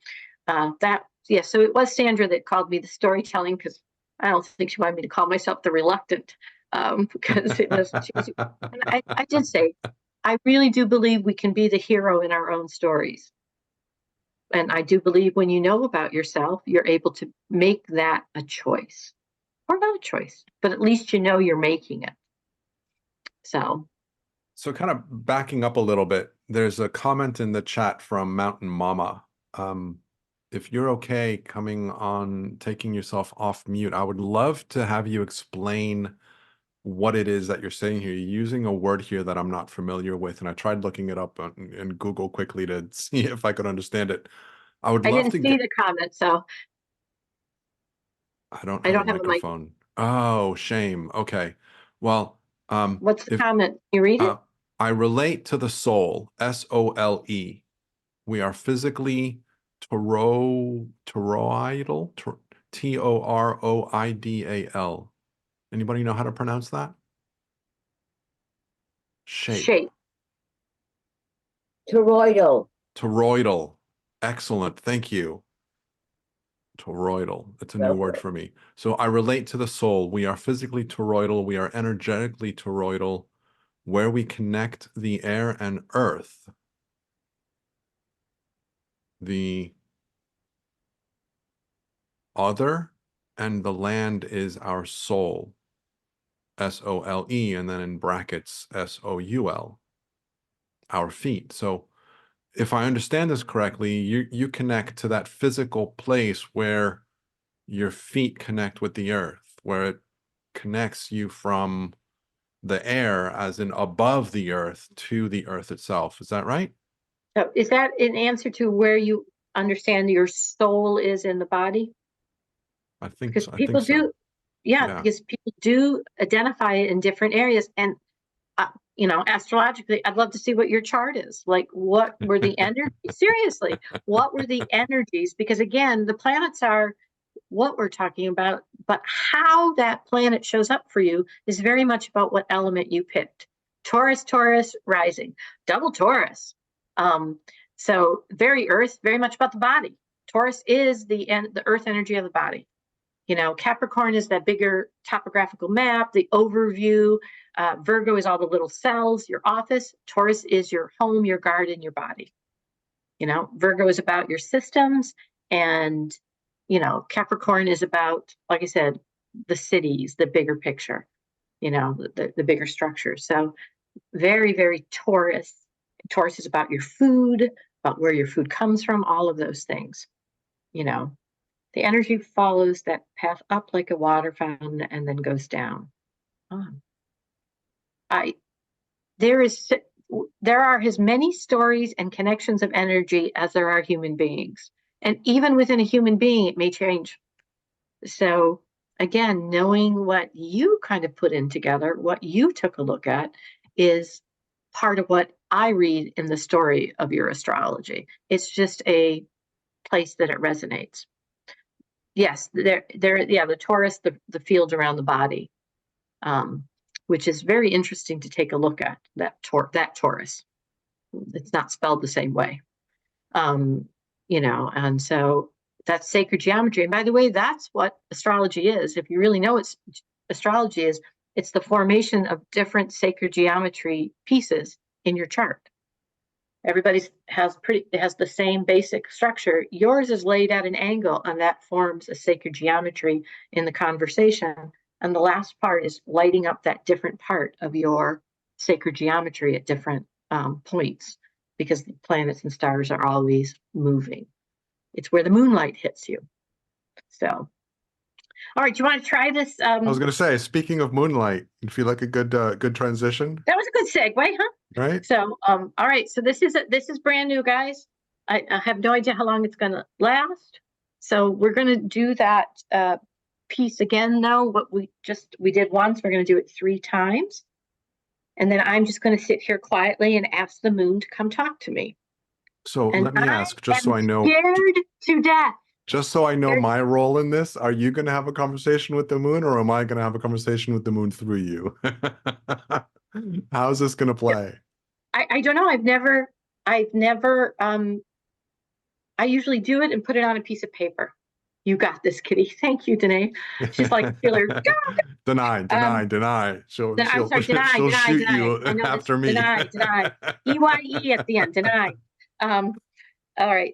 B: yeah. So it was Sandra that called me the storytelling, because I don't think she wanted me to call myself the reluctant. Because it was, and I did say, I really do believe we can be the hero in our own stories. And I do believe when you know about yourself, you're able to make that a choice, or not a choice, but at least you know you're making it. So
A: kind of backing up a little bit, there's a comment in the chat from Mountain Mama. If you're okay coming on, taking yourself off mute, I would love to have you explain what it is that you're saying here. You're using a word here that I'm not familiar with, and I tried looking it up in Google quickly to see if I could understand it. I would
B: I
A: love
B: didn't
A: to
B: see
A: get.
B: the comment, so
A: I don't
B: I
A: have a
B: don't have a mic.
A: microphone. Oh, shame. Okay. Well,
B: What's the
A: if
B: comment? You read it?
A: I relate to the soul, SOLE. We are physically toroidal, TOROIDAL. Anybody know how to pronounce that? Shape.
B: Shape.
D: Toroidal.
A: Toroidal. Excellent. Thank you. Toroidal. It's a new word for me. So I relate to the soul. We are physically toroidal. We are energetically toroidal, where we connect the air and earth. The other and the land is our soul. SOLE, and then in brackets, SOUL, our feet. So if I understand this correctly, you connect to that physical place where your feet connect with the earth, where it connects you from the air, as in above the earth, to the earth itself. Is that right?
B: So is that an answer to where you understand your soul is in the body?
A: I think
B: Because
A: so.
B: people do, yeah, because people do identify it in different areas. And you know, astrologically, I'd love to see what your chart is. Like, what were the energies? Seriously, what were the energies? Because again, the planets are what we're talking about, but how that planet shows up for you is very much about what element you picked. Taurus, Taurus, rising, double Taurus. So very earth, very much about the body. Taurus is the earth energy of the body. You know, Capricorn is that bigger topographical map, the overview. Virgo is all the little cells, your office. Taurus is your home, your garden, your body. You know, Virgo is about your systems, and, you know, Capricorn is about, like I said, the cities, the bigger picture, you know, the bigger structure. So very, very Taurus. Taurus is about your food, about where your food comes from, all of those things, you know. The energy follows that path up like a water fountain and then goes down. There are as many stories and connections of energy as there are human beings. And even within a human being, it may change. So again, knowing what you kind of put in together, what you took a look at, is part of what I read in the story of your astrology. It's just a place that it resonates. Yes, yeah, the Taurus, the field around the body. which is very interesting to take a look at, that Taurus. It's not spelled the same way. And so that's sacred geometry. And by the way, that's what astrology is. If you really know what astrology is, it's the formation of different sacred geometry pieces in your chart. Everybody's has the same basic structure. Yours is laid at an angle, and that forms a sacred geometry in the conversation. And the last part is lighting up that different part of your sacred geometry at different points, because the planets and stars are always moving. It's where the moonlight hits you. So, all right, do you want to try this?
A: I was going to say, speaking of moonlight, you feel like a good transition?
B: That was a good segue, huh?
A: Right.
B: So, all right. So this is brand new, guys. I have no idea how long it's going to last. So we're going to do that piece again, though. What we did once, we're going to do it 3 times. And then I'm just going to sit here quietly and ask the moon to come talk to me.
A: So
B: And
A: let me ask, just
B: I'm
A: so I know,
B: scared to death.
A: just so I know my role in this, are you going to have a conversation with the moon, or am I going to have a conversation with the moon through you? How's this going to play?
B: I don't know. I've never, I usually do it and put it on a piece of paper. You got this, Kitty. Thank you, Danae. She's like,
A: Deny. She'll shoot you after me.
B: Deny. EYE at the end, deny. All right.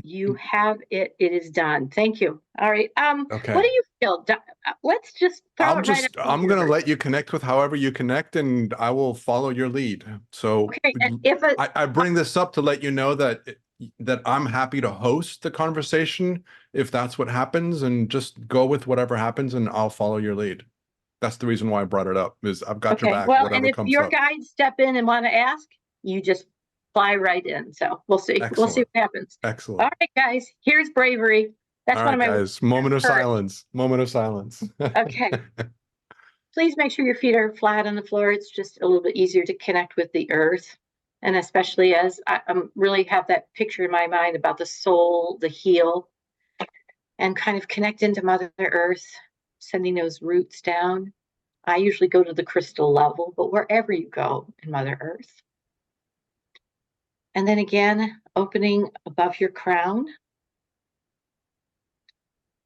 B: You have it. It is done. Thank you. All right.
A: Okay.
B: What do you feel? Let's just throw it right up.
A: I'm going to let you connect with however you connect, and I will follow your lead. So
B: okay,
A: I bring this up to let you know that I'm happy to host the conversation if that's what happens, and just go with whatever happens, and I'll follow your lead. That's the reason why I brought it up, is I've got your back.
B: Well,
A: whatever
B: and if
A: comes
B: your
A: up.
B: guides step in and want to ask, you just fly right in. So we'll see.
A: Excellent.
B: We'll see what happens.
A: Excellent.
B: All right, guys. Here's bravery. That's
A: all
B: one
A: right,
B: of my
A: guys. Moment of silence. Moment of silence.
B: Okay. Please make sure your feet are flat on the floor. It's just a little bit easier to connect with the earth. And especially as I really have that picture in my mind about the soul, the heel, and kind of connect into Mother Earth, sending those roots down. I usually go to the crystal level, but wherever you go in Mother Earth. And then again, opening above your crown.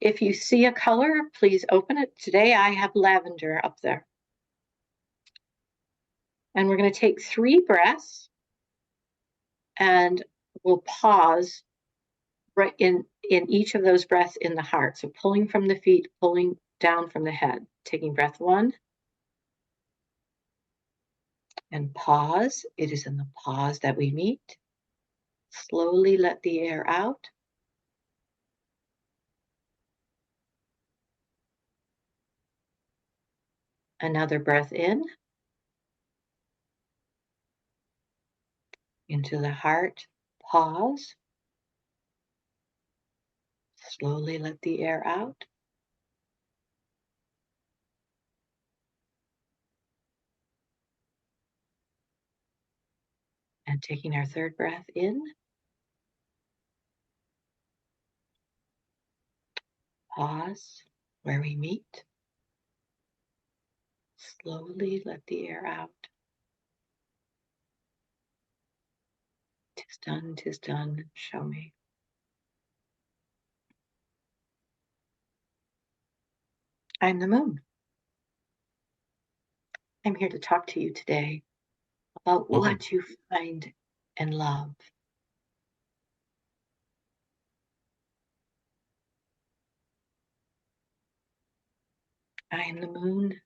B: If you see a color, please open it. Today I have lavender up there. And we're going to take 3 breaths, and we'll pause right in each of those breaths in the heart. So pulling from the feet, pulling down from the head. Taking breath 1. And pause. It is in the pause that we meet. Slowly let the air out. Another breath in. Into the heart. Pause. Slowly let the air out. And taking our 3rd breath in. Pause where we meet. Slowly let the air out. 'Tis done, show me. I'm the moon. I'm here to talk to you today about what you find and love. I am the moon.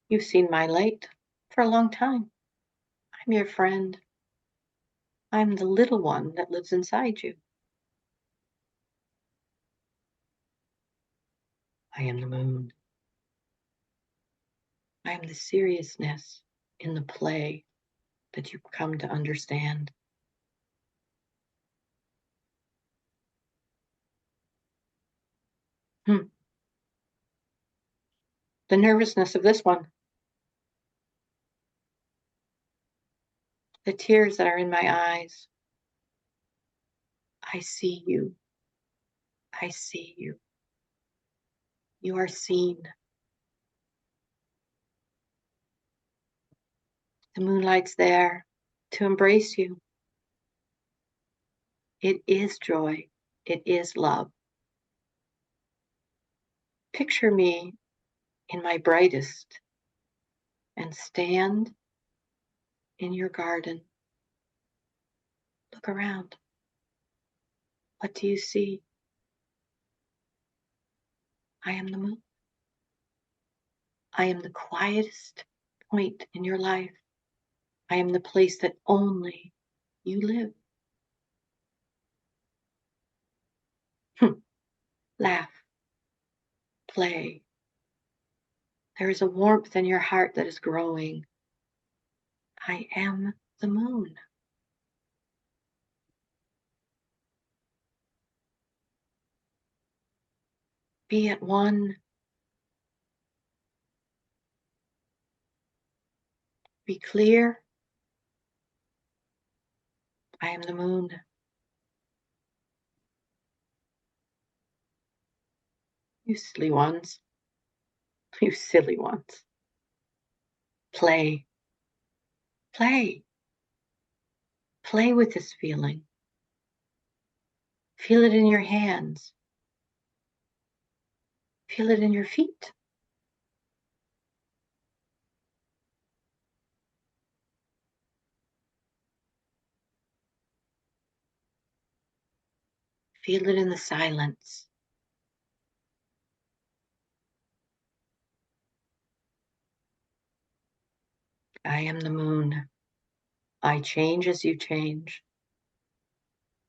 B: You've seen my light for a long time. I'm your friend. I'm the little one that lives inside you. I am the moon. I am the seriousness in the play that you've come to understand. The nervousness of this one. The tears that are in my eyes. I see you. I see you. You are seen. The moonlight's there to embrace you. It is joy. It is love. Picture me in my brightest and stand in your garden. Look around. What do you see? I am the moon. I am the quietest point in your life. I am the place that only you live. Laugh, play. There is a warmth in your heart that is growing. I am the moon. Be at one. Be clear. I am the moon. You silly ones. You silly ones. Play. Play. Play with this feeling. Feel it in your hands. Feel it in your feet. Feel it in the silence. I am the moon. I change as you change.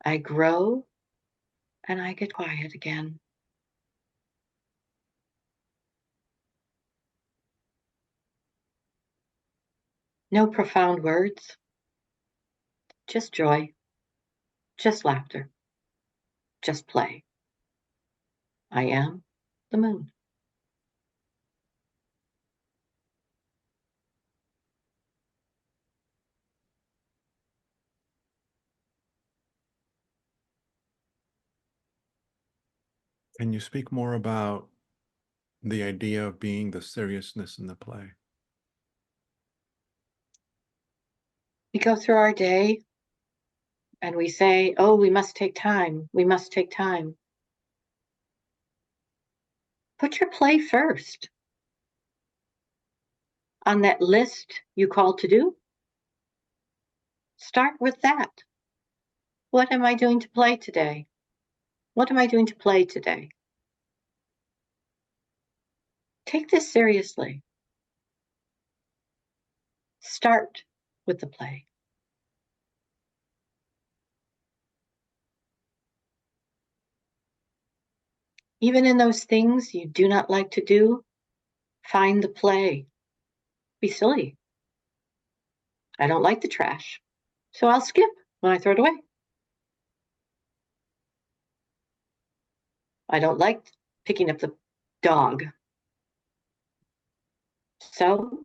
B: I grow and I get quiet again. No profound words, just joy, just laughter, just play. I am the moon.
A: Can you speak more about the idea of being the seriousness in the play?
B: We go through our day and we say, oh, we must take time. We must take time. Put your play first. On that list you called to do, start with that. What am I doing to play today? What am I doing to play today? Take this seriously. Start with the play. Even in those things you do not like to do, find the play. Be silly. I don't like the trash, so I'll skip when I throw it away. I don't like picking up the dog, so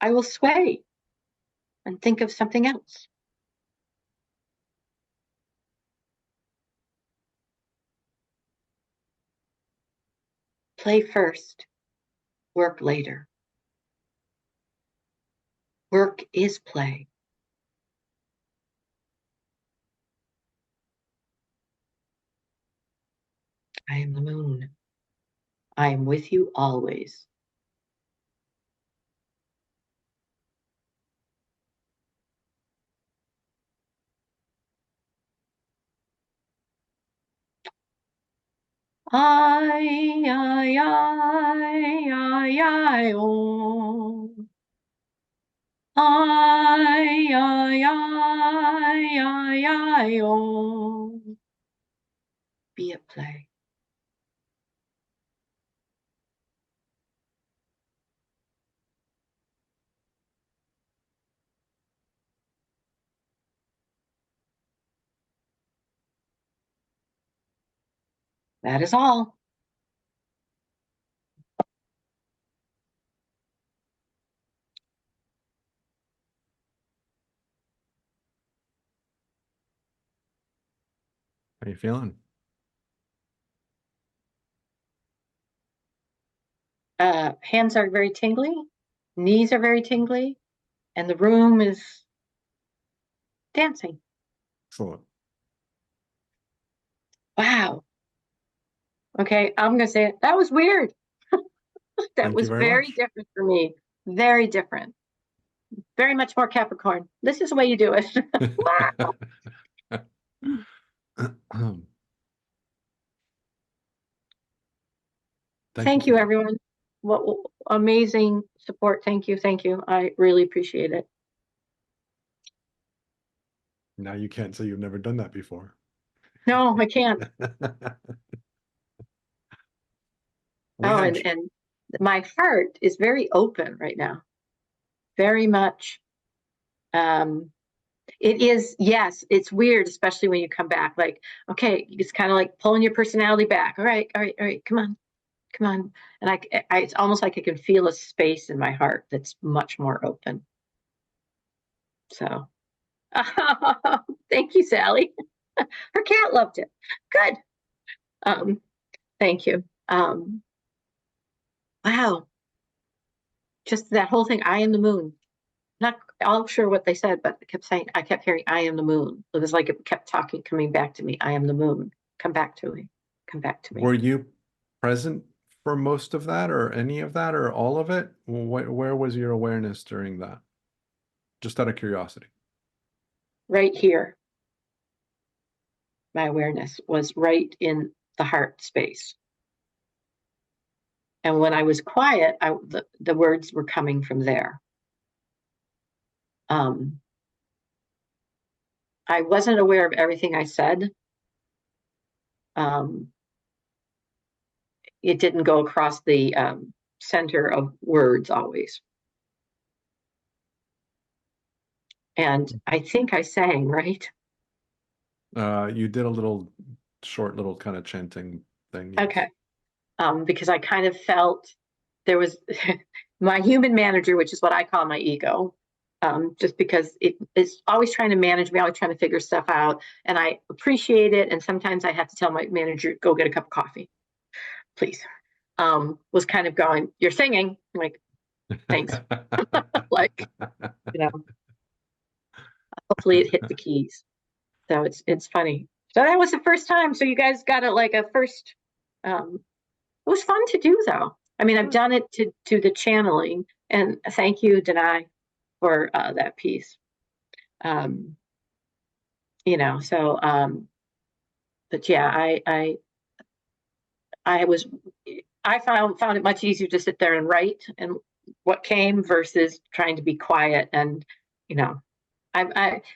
B: I will sway and think of something else. Play first, work later. Work is play. I am the moon. I am with you always. I, oh. Oh. Be at play. That is all.
A: How you feeling?
B: Hands are very tingly, knees are very tingly, and the room is dancing.
A: Excellent.
B: Wow. Okay, I'm gonna say it. That was weird. That
A: Thank you
B: was
A: very
B: very
A: much.
B: different for me. Very different. Very much more Capricorn. This is the way you do it. Wow.
A: Thank you
B: Thank
A: for
B: you,
A: that.
B: everyone. What amazing support. Thank you. Thank you. I really appreciate it.
A: Now you can't say you've never done that before.
B: No, I can't.
A: We
B: Oh,
A: had
B: and my heart is very open right now. Very much. It is, yes, it's weird, especially when you come back. Like, okay, it's kind of like pulling your personality back. All right, all right, all right, come on, come on. And it's almost like I can feel a space in my heart that's much more open. So, thank you, Sally. Her cat loved it. Good. Thank you. Wow. Just that whole thing. I am the moon. Not all sure what they said, but I kept hearing, I am the moon. It was like it kept talking, coming back to me. I am the moon. Come back to me. Come back to me.
A: Were you present for most of that, or any of that, or all of it? Where was your awareness during that? Just out of curiosity.
B: Right here. My awareness was right in the heart space. And when I was quiet, the words were coming from there. I wasn't aware of everything I said. It didn't go across the center of words always. And I think I sang, right?
A: You did a little short little kind of chanting thing. Yes.
B: Okay. Because I kind of felt there was my human manager, which is what I call my ego, just because it's always trying to manage me, always trying to figure stuff out. And I appreciate it. And sometimes I have to tell my manager, go get a cup of coffee, please. Was kind of going, you're singing. I'm like, thanks. Like, hopefully it hit the keys. So it's funny. So that was the first time. So you guys got it like a first. It was fun to do, though. I mean, I've done it to the channeling, and thank you, Denai, for that piece. So, but yeah, I found it much easier to sit there and write and what came versus trying to be quiet. And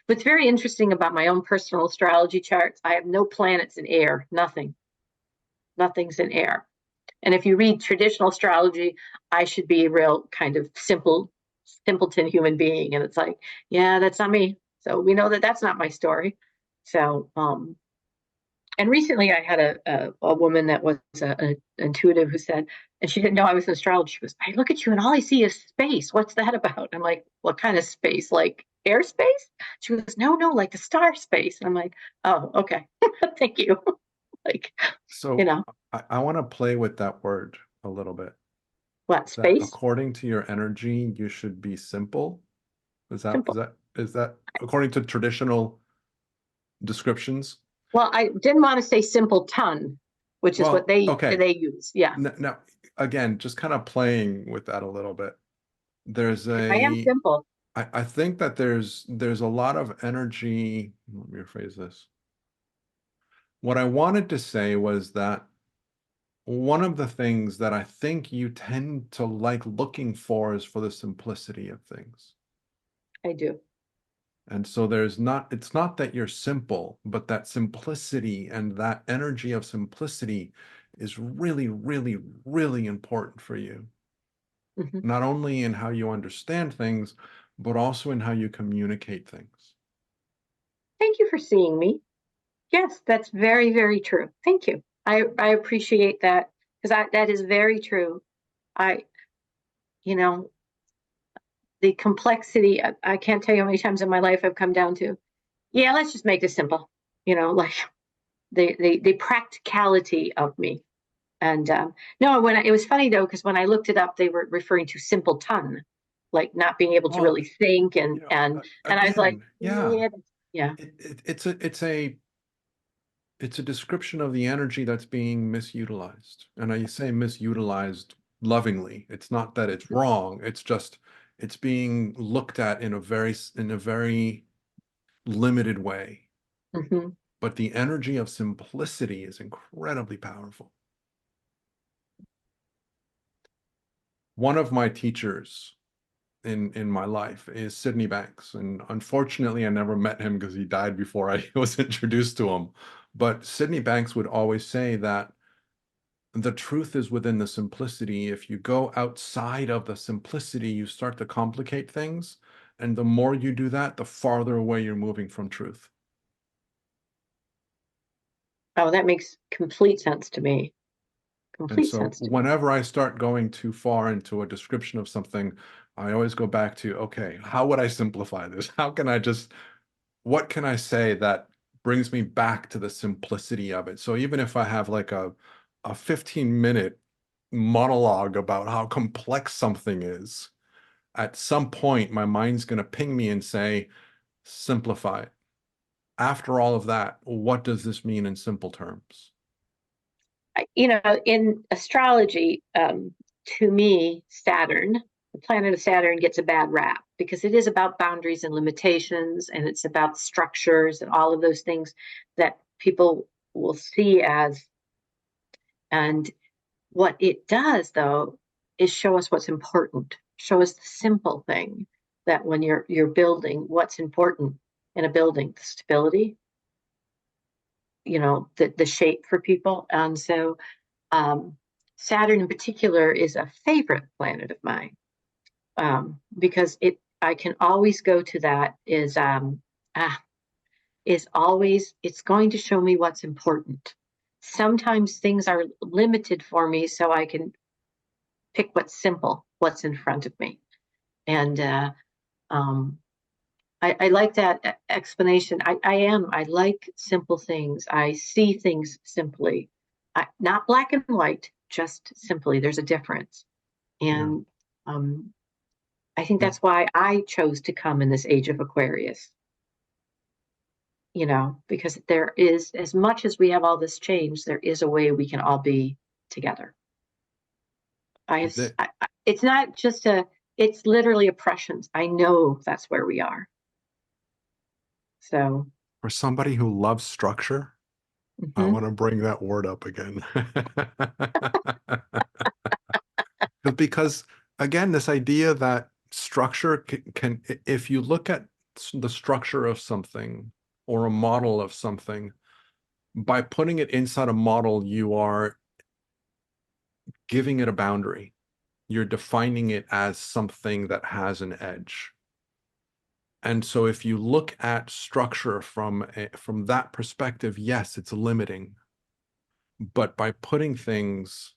B: what's very interesting about my own personal astrology charts, I have no planets in air, nothing's in air. And if you read traditional astrology, I should be a real kind of simpleton human being. And it's like, yeah, that's not me. So we know that that's not my story. So, and recently I had a woman that was an intuitive who said, and she didn't know I was an astrologer. She goes, I look at you and all I see is space. What's that about? I'm like, what kind of space? Like airspace? She goes, no, like the star space. And I'm like, oh, okay. Thank you. Like,
A: So I want to play with that word a little bit.
B: What,
A: That
B: space?
A: according to your energy, you should be simple.
B: Simple.
A: Is that according to traditional descriptions?
B: Well, I didn't want to say simpleton, which is what they use. Yeah.
A: Now, again, just kind of playing with that a little bit.
B: I am simple.
A: I think that there's a lot of energy. Let me rephrase this. What I wanted to say was that one of the things that I think you tend to like looking for is for the simplicity of things.
B: I do.
A: And so it's not that you're simple, but that simplicity and that energy of simplicity is really, really, really important for you.
B: Mm-hmm.
A: Not only in how you understand things, but also in how you communicate things.
B: Thank you for seeing me. Yes, that's very, very true. Thank you. I appreciate that because that is very true. The complexity, I can't tell you how many times in my life I've come down to, yeah, let's just make this simple. Like the practicality of me. And no, it was funny though, because when I looked it up, they were referring to simple ton, like not being able to
A: Well,
B: really think,
A: you know,
B: and I was like,
A: again, yeah,
B: yeah.
A: it's a description of the energy that's being misutilized. And I say misutilized lovingly. It's not that it's wrong. It's just it's being looked at in a very limited way.
B: Mm-hmm.
A: But the energy of simplicity is incredibly powerful. One of my teachers in my life is Sydney Banks, and unfortunately I never met him because he died before I was introduced to him. But Sydney Banks would always say that the truth is within the simplicity. If you go outside of the simplicity, you start to complicate things, and the more you do that, the farther away you're moving from truth.
B: Oh, that makes complete sense to me.
A: And
B: Complete
A: so
B: sense to me.
A: whenever I start going too far into a description of something, I always go back to, okay, how would I simplify this? How can I just, what can I say that brings me back to the simplicity of it? So even if I have like a 15-minute monologue about how complex something is, at some point my mind's going to ping me and say, simplify it. After all of that, what does this mean in simple terms?
B: In astrology, to me, Saturn, the planet of Saturn, gets a bad rap because it is about boundaries and limitations, and it's about structures and all of those things that people will see as. And what it does, though, is show us what's important, show us the simple thing that when you're building, what's important in a building, the stability, the shape for people. And so Saturn in particular is a favorite planet of mine, because I can always go to that is always, it's going to show me what's important. Sometimes things are limited for me, so I can pick what's simple, what's in front of me. And I like that explanation. I like simple things. I see things simply, not black and white, just simply. There's a difference.
A: Yeah.
B: And I think that's why I chose to come in this age of Aquarius, because there is, as much as we have all this change, there is a way we can all be together. It's not just it's literally a prescience. I know that's where we are. So,
A: For somebody who loves structure, I want to bring that word up again. Because again, this idea that structure can, if you look at the structure of something or a model of something, by putting it inside a model, you are giving it a boundary. You're defining it as something that has an edge. And so if you look at structure from that perspective, yes, it's limiting. But by putting things,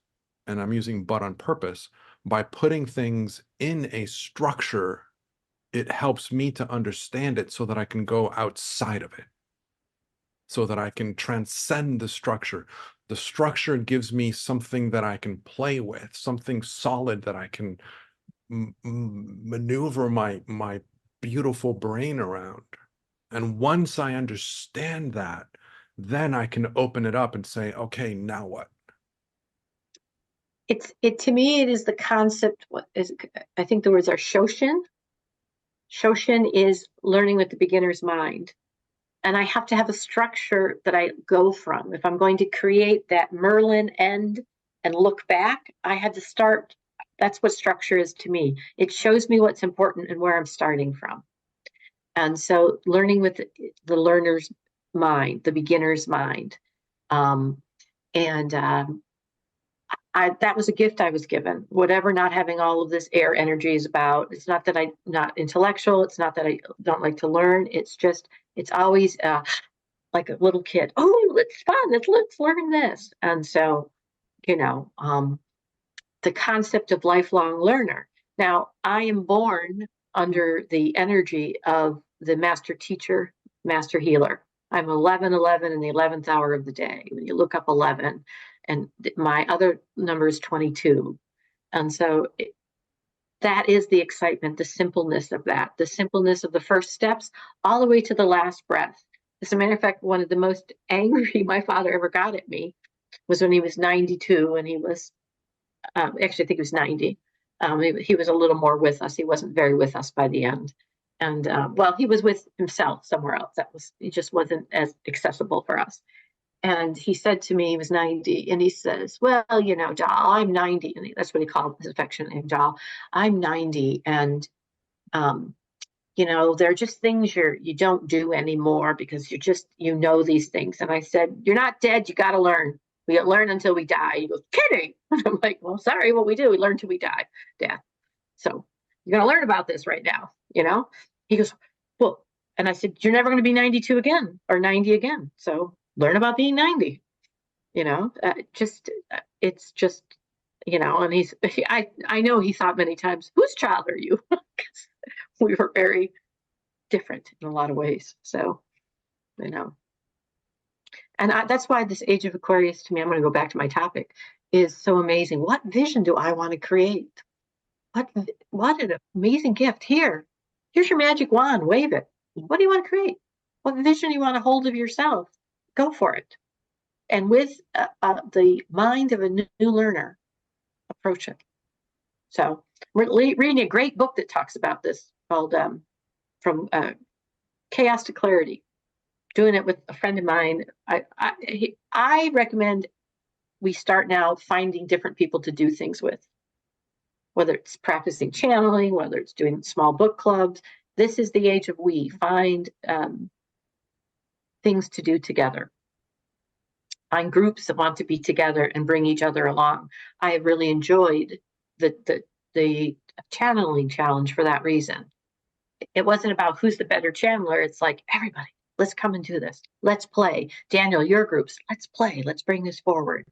A: and I'm using but on purpose, by putting things in a structure, it helps me to understand it so that I can go outside of it, so that I can transcend the structure. The structure gives me something that I can play with, something solid that I can maneuver my beautiful brain around. And once I understand that, then I can open it up and say, okay, now what?
B: To me, it is the concept. I think the words are Shoshin. Shoshin is learning with the beginner's mind. And I have to have a structure that I go from. If I'm going to create that Merlin end and look back, I had to start. That's what structure is to me. It shows me what's important and where I'm starting from. And so learning with the learner's mind, the beginner's mind. That was a gift I was given. Whatever not having all of this air energy is about. It's not that I'm not intellectual. It's not that I don't like to learn. It's always like a little kid. Oh, it's fun. Let's learn this. And so, the concept of lifelong learner. Now, I am born under the energy of the master teacher, master healer. I'm 11:11 in the 11th hour of the day. When you look up 11, and my other number is 22. And so that is the excitement, the simpleness of that, the simpleness of the first steps all the way to the last breath. As a matter of fact, one of the most angry my father ever got at me was when he was 92, and he was, actually, I think he was 90. He was a little more with us. He wasn't very with us by the end. And well, he was with himself somewhere else. He just wasn't as accessible for us. And he said to me, he was 90, and he says, well, you know, Doll, I'm 90. And that's what he called his affectionate name, Doll. I'm 90. And, you know, there are just things you don't do anymore because you know these things. And I said, you're not dead. You got to learn. We learn until we die. He goes, kidding. I'm like, well, sorry, what we do, we learn till we die, Dad. So you're going to learn about this right now, you know? He goes, well, and I said, you're never going to be 92 again or 90 again. So learn about being 90, you know, it's just, you know, and I know he thought many times, whose child are you? We were very different in a lot of ways. So, you know, and that's why this age of Aquarius, to me, I'm going to go back to my topic, is so amazing. What vision do I want to create? What an amazing gift. Here's your magic wand, wave it. What do you want to create? What vision do you want to hold of yourself? Go for it. And with the mind of a new learner, approach it. So we're reading a great book that talks about this called From Chaos to Clarity. Doing it with a friend of mine. I recommend we start now finding different people to do things with, whether it's practicing channeling, whether it's doing small book clubs. This is the age of we find things to do together. Find groups that want to be together and bring each other along. I have really enjoyed the channeling challenge for that reason. It wasn't about who's the better channeler. It's like, everybody, let's come and do this. Let's play. Daniel, your groups, let's play. Let's bring this forward.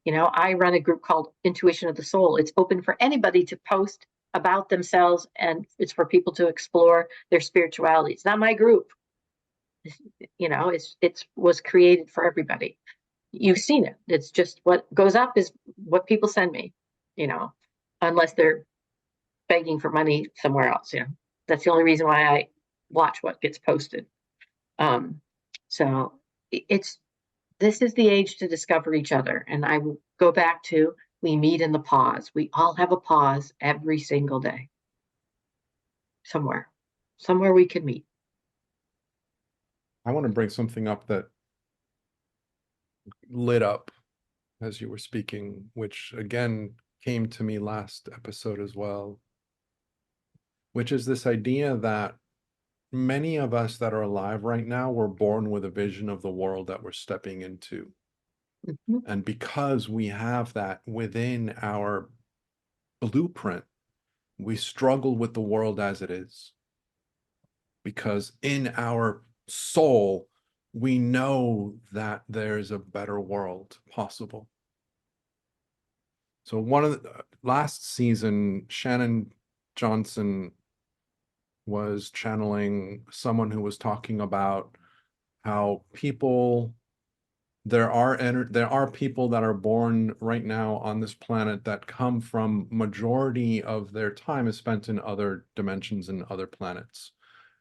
B: You know, I run a group called Intuition of the Soul. It's open for anybody to post about themselves, and it's for people to explore their spirituality. It's not my group. You know, it was created for everybody. You've seen it. It's just what goes up is what people send me, you know, unless they're begging for money somewhere else. You know, that's the only reason why I watch what gets posted. So this is the age to discover each other. And I will go back to, we meet in the pause. We all have a pause every single day. Somewhere we can meet.
A: I want to bring something up that lit up as you were speaking, which again came to me last episode as well, which is this idea that many of us that are alive right now were born with a vision of the world that we're stepping into.
B: Mm-hmm.
A: And because we have that within our blueprint, we struggle with the world as it is. Because in our soul, we know that there's a better world possible. So one of the last season, Shannon Johnson was channeling someone who was talking about how there are people that are born right now on this planet that come from majority of their time is spent in other dimensions and other planets.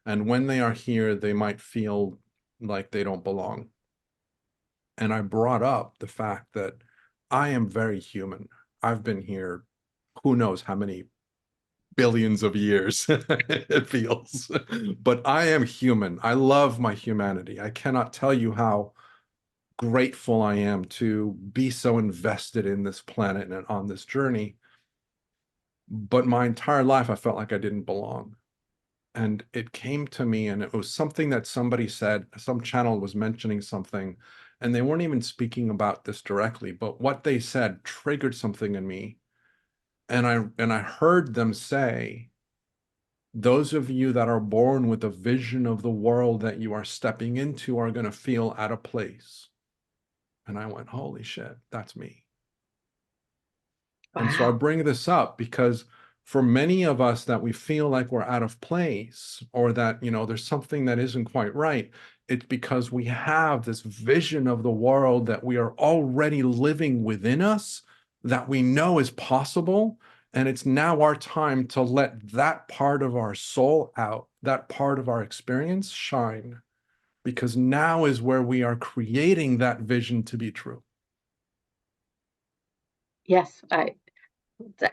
A: And when they are here, they might feel like they don't belong. And I brought up the fact that I am very human. I've been here, who knows how many billions of years it feels. But I am human. I love my humanity. I cannot tell you how grateful I am to be so invested in this planet and on this journey. But my entire life, I felt like I didn't belong. And it came to me, and it was something that somebody said, some channel was mentioning something, and they weren't even speaking about this directly, but what they said triggered something in me. And I heard them say, those of you that are born with a vision of the world that you are stepping into are going to feel out of place. And I went, holy shit, that's me.
B: Wow.
A: And so I bring this up because for many of us that we feel like we're out of place, or that, there's something that isn't quite right, it's because we have this vision of the world that we are already living within us, that we know is possible. And it's now our time to let that part of our soul out, that part of our experience shine, because now is where we are creating that vision to be true.
B: Yes,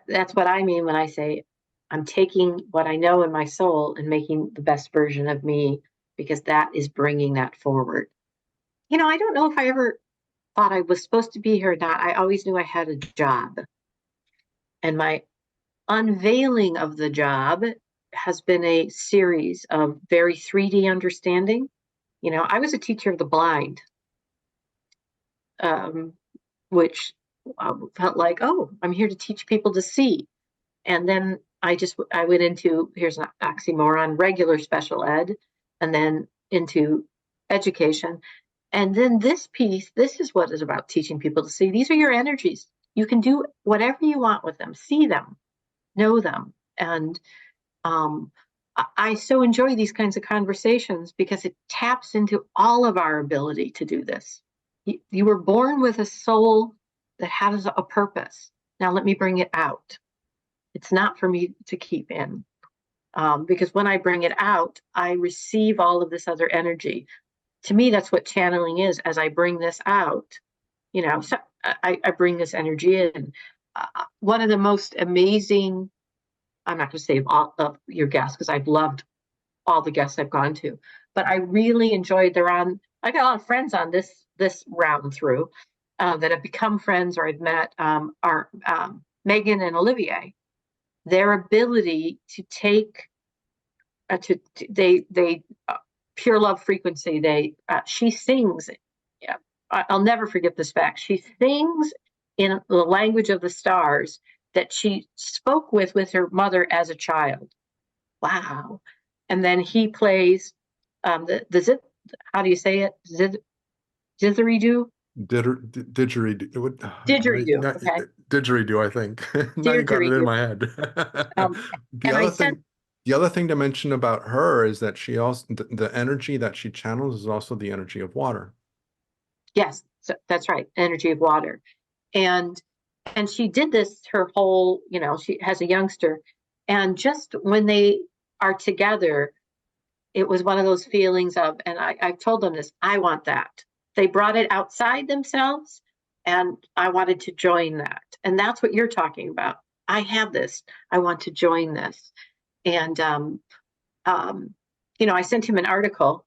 B: that's what I mean when I say I'm taking what I know in my soul and making the best version of me, because that is bringing that forward. I don't know if I ever thought I was supposed to be here or not. I always knew I had a job. And my unveiling of the job has been a series of very 3D understanding. I was a teacher of the blind, which felt like, oh, I'm here to teach people to see. And then I went into, here's an oxymoron, regular special ed, and then into education. And then this piece, this is what is about teaching people to see. These are your energies. You can do whatever you want with them, see them, know them. And I so enjoy these kinds of conversations because it taps into all of our ability to do this. You were born with a soul that has a purpose. Now let me bring it out. It's not for me to keep in, because when I bring it out, I receive all of this other energy. To me, that's what channeling is. As I bring this out, so I bring this energy in. One of the most amazing, I'm not going to say all of your guests, because I've loved all the guests I've gone to, but I really enjoyed I got a lot of friends on this round through that have become friends, or I've met, are Megan and Olivier. Their ability to take they pure love frequency. She sings. Yeah, I'll never forget this fact. She sings in the language of the stars that she spoke with her mother as a child. Wow. And then he plays how do you say it? Didgeridoo?
A: Didgeridoo.
B: Didgeridoo. Okay.
A: Didgeridoo, I think. Now you got it in
B: Didgeridoo.
A: my head. The
B: And I
A: other
B: said,
A: thing, the other thing to mention about her is that she also, the energy that she channels is also the energy of water.
B: yes, that's right. Energy of water. And she did this her whole, she has a youngster. And just when they are together, it was one of those feelings of, and I told them this, I want that. They brought it outside themselves, and I wanted to join that. And that's what you're talking about. I have this. I want to join this. And, I sent him an article.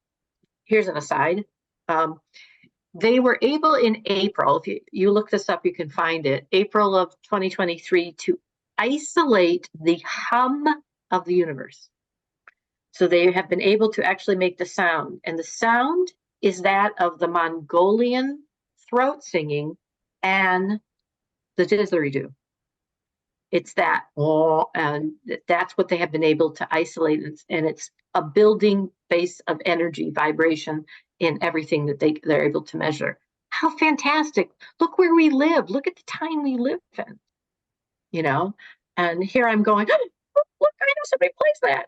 B: Here's an aside. They were able in April, if you look this up, you can find it, April of 2023, to isolate the hum of the universe. So they have been able to actually make the sound. And the sound is that of the Mongolian throat singing and the didgeridoo. It's that, and that's what they have been able to isolate. And it's a building base of energy, vibration in everything that they're able to measure. How fantastic. Look where we live. Look at the time we live in, and here I'm going, look, I know somebody plays that,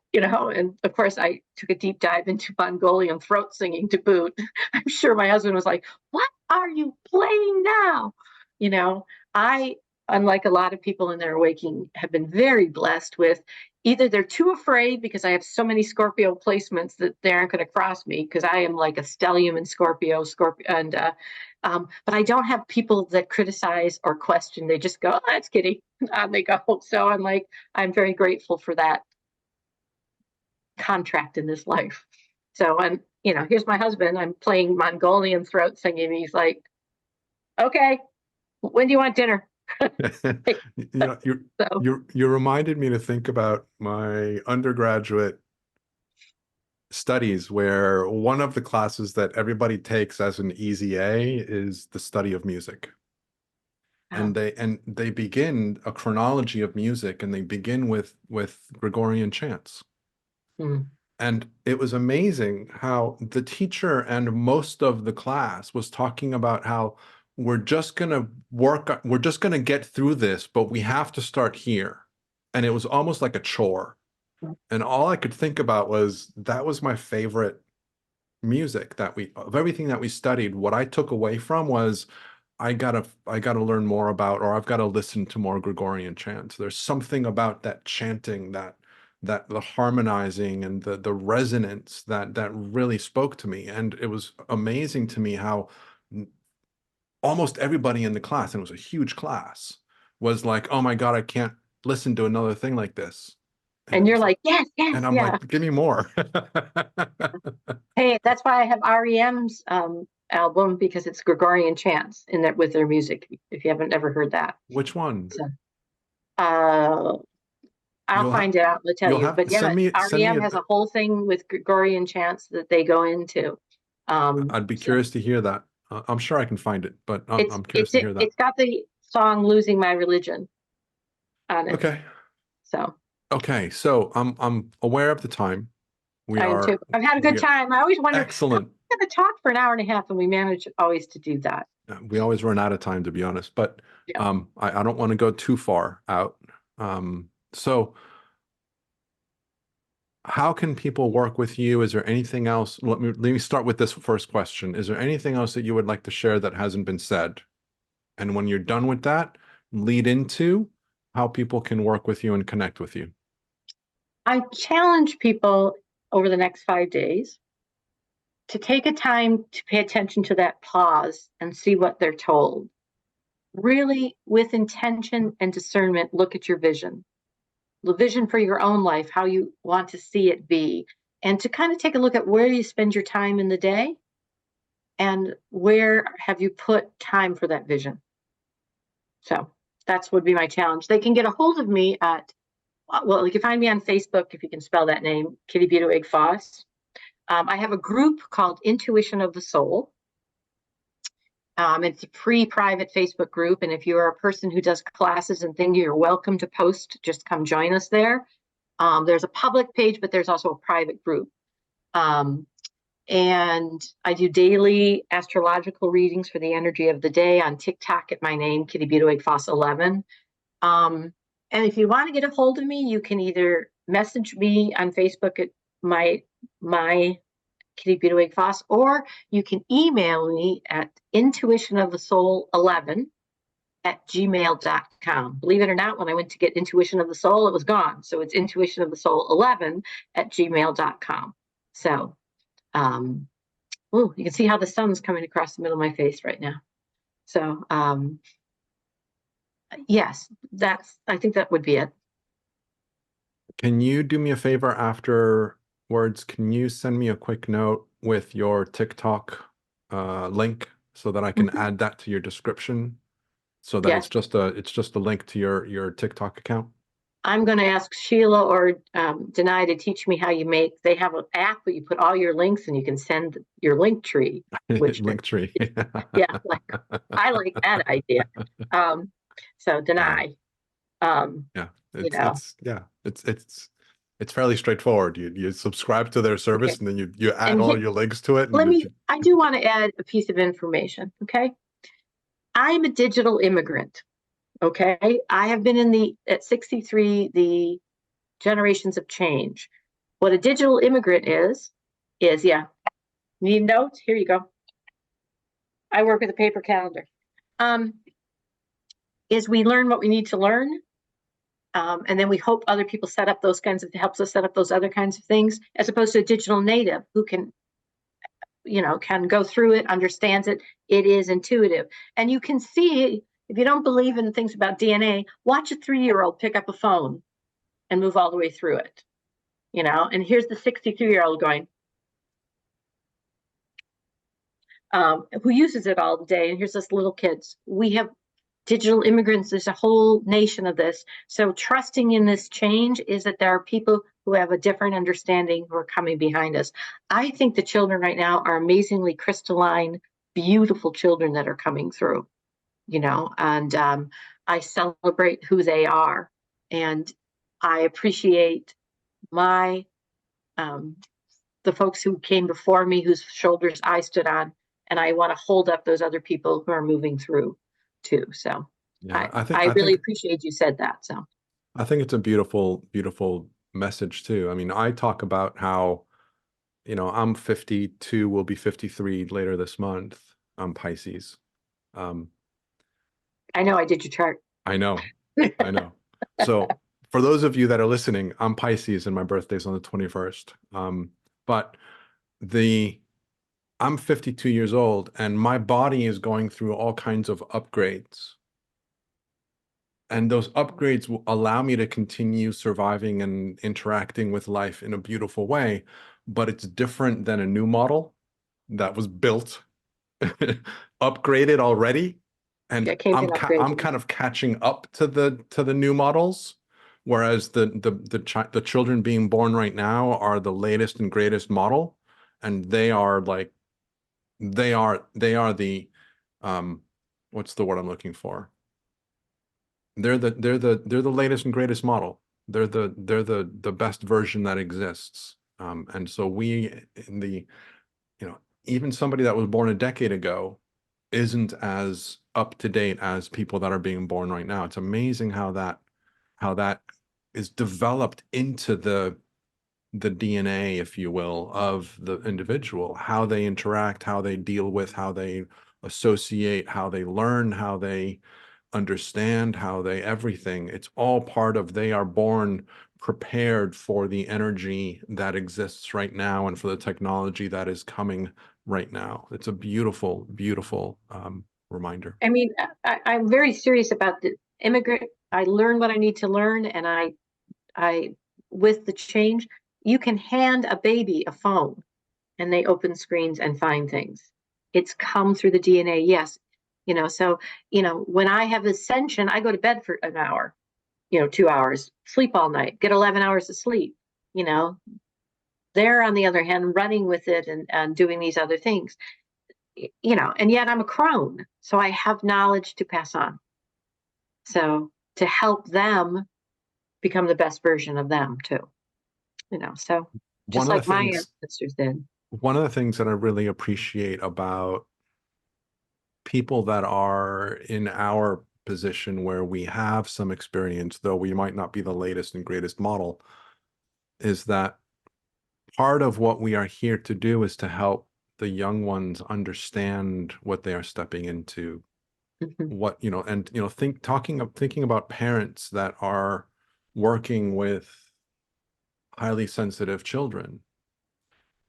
B: and of course I took a deep dive into Mongolian throat singing to boot. I'm sure my husband was like, what are you playing now? I, unlike a lot of in their waking, have been very blessed with either they're too afraid because I have so many Scorpio placements that they aren't going to cross me because I am like a stellium in Scorpio, and but I don't have people that criticize or question. They just go, oh, that's Kitty, and they go. So I'm very grateful for that contract in this life. So, and here's my husband. I'm playing Mongolian throat singing. He's like, okay, when do you want dinner?
A: You reminded me to think about my undergraduate studies, where one of the classes that everybody takes as an easy A is the study of music. And they begin a chronology of music, and they begin with Gregorian chants. And it was amazing how the teacher and most of the class was talking about how we're just going to get through this, but we have to start here. and it was almost like a chore. And all I could think about was that was my favorite music that of everything that we studied. What I took away from was I gotta learn more about, or I've got to listen to more Gregorian chants. There's something about that chanting, that the harmonizing and the resonance that really spoke to me. And it was amazing to me how almost everybody in the class, and it was a huge class, was like, oh my God, I can't listen to another thing like this. And
B: And
A: it
B: you're
A: was like,
B: like, yes, yes,
A: and I'm
B: yeah.
A: like, give me more.
B: Hey, that's why I have REM's album, because it's Gregorian chants in that with their music. If you haven't ever heard that,
A: Which one?
B: so uh, I'll
A: You'll have
B: find it out and I'll tell
A: you'll
B: you.
A: have
B: But
A: to
B: yeah,
A: send me
B: REM has a whole thing with Gregorian chants that they go into.
A: I'd be
B: So
A: curious to hear that. I'm sure I can find it, but
B: it's
A: I'm curious
B: it's
A: to hear that.
B: it's got the song "Losing My Religion" on it.
A: Okay.
B: So
A: Okay. So I'm aware of the time. We
B: I am too.
A: are
B: I've had a good
A: we are
B: time. I always wonder how
A: excellent.
B: we're going to talk for an hour and a half, and we manage always to do that.
A: We always run out of time, to be honest, but
B: Yeah.
A: I don't want to go too far out. So how can people work with you? Is there anything else? Let me start with this first question. Is there anything else that you would like to share that hasn't been said? And when you're done with that, lead into how people can work with you and connect with you.
B: I challenge people over the next 5 days to take a time to pay attention to that pause and see what they're told. Really, with intention and discernment, look at your vision, the vision for your own life, how you want to see it be, and to kind of take a look at where you spend your time in the day and where have you put time for that vision. So that's would be my challenge. They can get a hold of me at, well, you can find me on Facebook, if you can spell that name, Kitty Butoig Foss. I have a group called Intuition of the Soul. It's a free private Facebook group. And if you're a person who does classes and things, you're welcome to post. Just come join us there. There's a public page, but there's also a private group. And I do daily astrological readings for the energy of the day on TikTok at my name, Kitty Butoig Foss 11. And if you want to get a hold of me, you can either message me on Facebook at my Kitty Butoig Foss, or you can email me at intuitionofthesoul11@gmail.com. Believe it or not, when I went to get Intuition of the Soul, it was gone. So it's intuitionofthesoul11@gmail.com. So, you can see how the sun's coming across the middle of my face right now. So, yes, I think that would be it.
A: Can you do me a favor afterwards? Can you send me a quick note with your TikTok link so that I can add that to your description, so that
B: Yes.
A: it's just a link to your TikTok account?
B: I'm going to ask Sheila or Denai to teach me how you make. They have an app where you put all your links and you can send your link tree.
A: Link tree.
B: Yeah, I like that idea. So Denai,
A: Yeah,
B: you know,
A: it's fairly straightforward. You subscribe to their service,
B: okay.
A: and then you add
B: And
A: all your links to it.
B: I do want to add a piece of information. Okay. I'm a digital immigrant. Okay. I have been at 63, the generations of change. What a digital immigrant is, yeah. Need notes? Here you go. I work with a paper calendar. Is we learn what we need to learn. And then we hope other people set up those helps us set up those other kinds of things, as opposed to a digital native who can go through it, understands it. It is intuitive. And you can see, if you don't believe in things about DNA, watch a 3-year-old pick up a phone and move all the way through it. And here's the 63-year-old going, who uses it all day. And here's this little kids. We have digital immigrants. There's a whole nation of this. So trusting in this change is that there are people who have a different understanding who are coming behind us. I think the children right now are amazingly crystalline, beautiful children that are coming through, and I celebrate who they are. And I appreciate the folks who came before me, whose shoulders I stood on. And I want to hold up those other people who are moving through too. So
A: Yeah,
B: I really appreciate you said that. So
A: I think it's a beautiful, beautiful message too. I mean, I talk about how, I'm 52, will be 53 later this month. I'm Pisces. Um,
B: I know I did your chart.
A: I know, I know. So for those of you that are listening, I'm Pisces and my birthday's on the 21st. But the I'm 52 years old and my body is going through all kinds of upgrades. And those upgrades will allow me to continue surviving and interacting with life in a beautiful way. But it's different than a new model that was built, upgraded already. And
B: Yeah, came in
A: I'm
B: upgraded.
A: kind of catching up to the new models, whereas the children being born right now are the latest and greatest model, and they are like they are the what's the word I'm looking for? They're the latest and greatest model. They're the best version that exists. And so we in the even somebody that was born a decade ago isn't as up to date as people that are being born right now. It's amazing how that is developed into the DNA, if you will, of the individual, how they interact, how they deal with, how they associate, how they learn, how they understand, how they everything. It's all part of they are born prepared for the energy that exists right now and for the technology that is coming right now. It's a beautiful, beautiful reminder.
B: I mean, I'm very serious about the immigrant. I learn what I need to learn, and I, with the change, you can hand a baby a phone, and they open screens and find things. It's come through the DNA, yes. So when I have ascension, I go to bed for an hour, 2 hours, sleep all night, get 11 hours of sleep. You know, they're on the other hand running with it and doing these other things. And yet I'm a crone, so I have knowledge to pass on. So to help them become the best version of them too. So just
A: One of the
B: like my
A: things,
B: ancestors did.
A: one of the things that I really appreciate about people that are in our position where we have some experience, though we might not be the latest and greatest model, is that part of what we are here to do is to help the young ones understand what they are stepping into,
B: Mhm.
A: and thinking about parents that are working with highly sensitive children.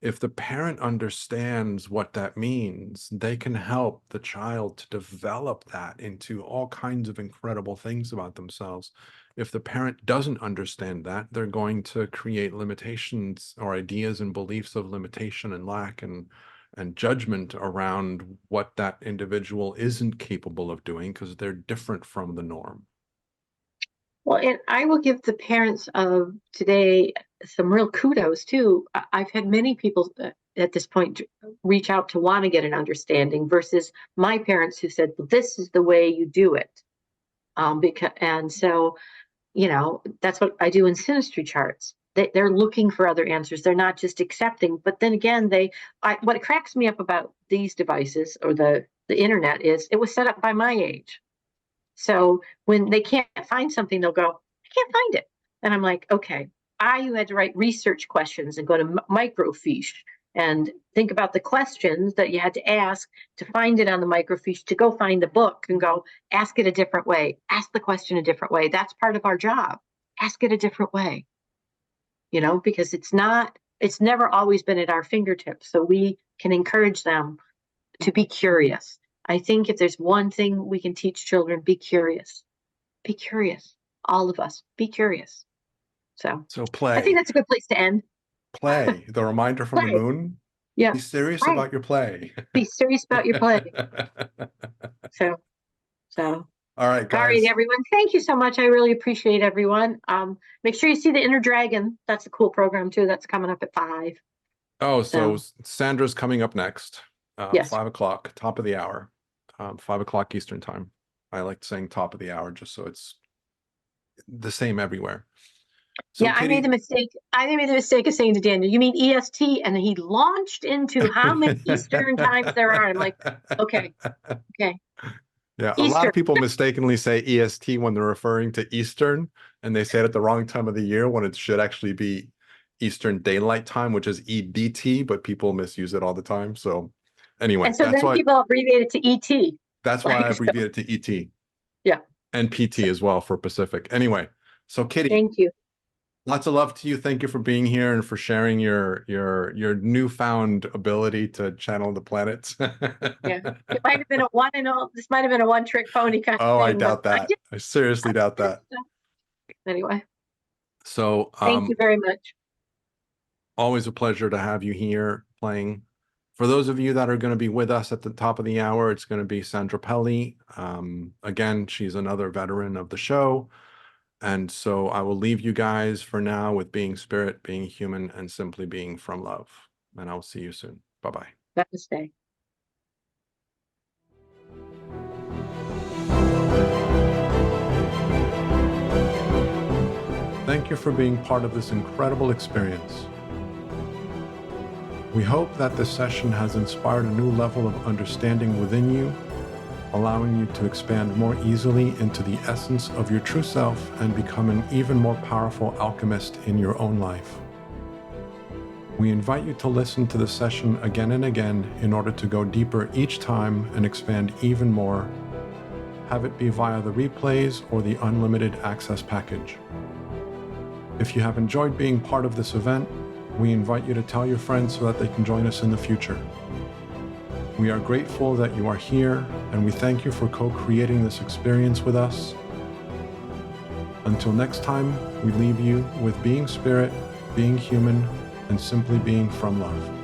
A: If the parent understands what that means, they can help the child to develop that into all kinds of incredible things about themselves. If the parent doesn't understand that, they're going to create limitations or ideas and beliefs of limitation and lack and judgment around what that individual isn't capable of doing because they're different from the norm.
B: Well, and I will give the parents of today some real kudos too. I've had many people at this point reach out to want to get an understanding versus my parents who said, well, this is the way you do it. And so, that's what I do in synastry charts. They're looking for other answers. They're not just accepting. But then again, what cracks me up about these devices or the internet is it was set up by my age. So when they can't find something, they'll go, I can't find it. And I'm like, okay, you had to write research questions and go to microfiche and think about the questions that you had to ask to find it on the microfiche, to go find the book and go ask it a different way, ask the question a different way. That's part of our job. Ask it a different way, because it's never always been at our fingertips. So we can encourage them to be curious. I think if there's one thing we can teach children, be curious. Be curious. All of us, be curious. So
A: So
B: I think
A: play,
B: that's a good place to end.
A: play, the reminder from the
B: Play.
A: moon,
B: Yeah.
A: be serious
B: Play.
A: about your play.
B: Be serious about your play. So, so.
A: All right,
B: All right,
A: guys.
B: everyone. Thank you so much. I really appreciate everyone. Make sure you see the Inner Dragon. That's a cool program too. That's coming up at 5.
A: Oh, so
B: So
A: Sandra's coming up next,
B: yes.
A: 5 o'clock, top of the hour, 5 o'clock Eastern time. I like saying top of the hour just so it's the same everywhere. So
B: Yeah, I made the
A: Kitty,
B: mistake. I made the mistake of saying to Daniel, "You mean EST?" And he launched into how many Eastern times there are. I'm like, okay, okay,
A: yeah, a lot
B: Eastern.
A: of people mistakenly say EST when they're referring to Eastern. and they say it at the wrong time of the year when it should actually be Eastern Daylight Time, which is EDT, but people misuse it all the time. So anyway,
B: And so
A: that's
B: then
A: why
B: people abbreviate it to ET.
A: that's why I
B: Like, so-
A: abbreviated to ET.
B: Yeah.
A: And PT as well for Pacific. Anyway, so Kitty,
B: Thank you.
A: lots of love to you. Thank you for being here and for sharing your newfound ability to channel the planets.
B: Yeah. It might have been a one and all. This might have been a one-trick pony kind
A: Oh,
B: of
A: I
B: thing.
A: doubt
B: but
A: that. I seriously doubt that.
B: Anyway,
A: So
B: thank you very much.
A: always a pleasure to have you here playing. For those of you that are going to be with us at the top of the hour, it's going to be Sandra Pelli. Again, she's another veteran of the show. And so I will leave you guys for now with being spirit, being human, and simply being from love. And I'll see you soon. Bye-bye.
B: Namaste.
A: Thank you for being part of this incredible experience. We hope that this session has inspired a new level of understanding within you, allowing you to expand more easily into the essence of your true self and become an even more powerful alchemist in your own life. We invite you to listen to the session again and again in order to go deeper each time and expand even more. Have it be via the replays or the unlimited access package. If you have enjoyed being part of this event, we invite you to tell your friends so that they can join us in the future. We are grateful that you are here, and we thank you for co-creating this experience with us. Until next time, we leave you with being spirit, being human, and simply being from love.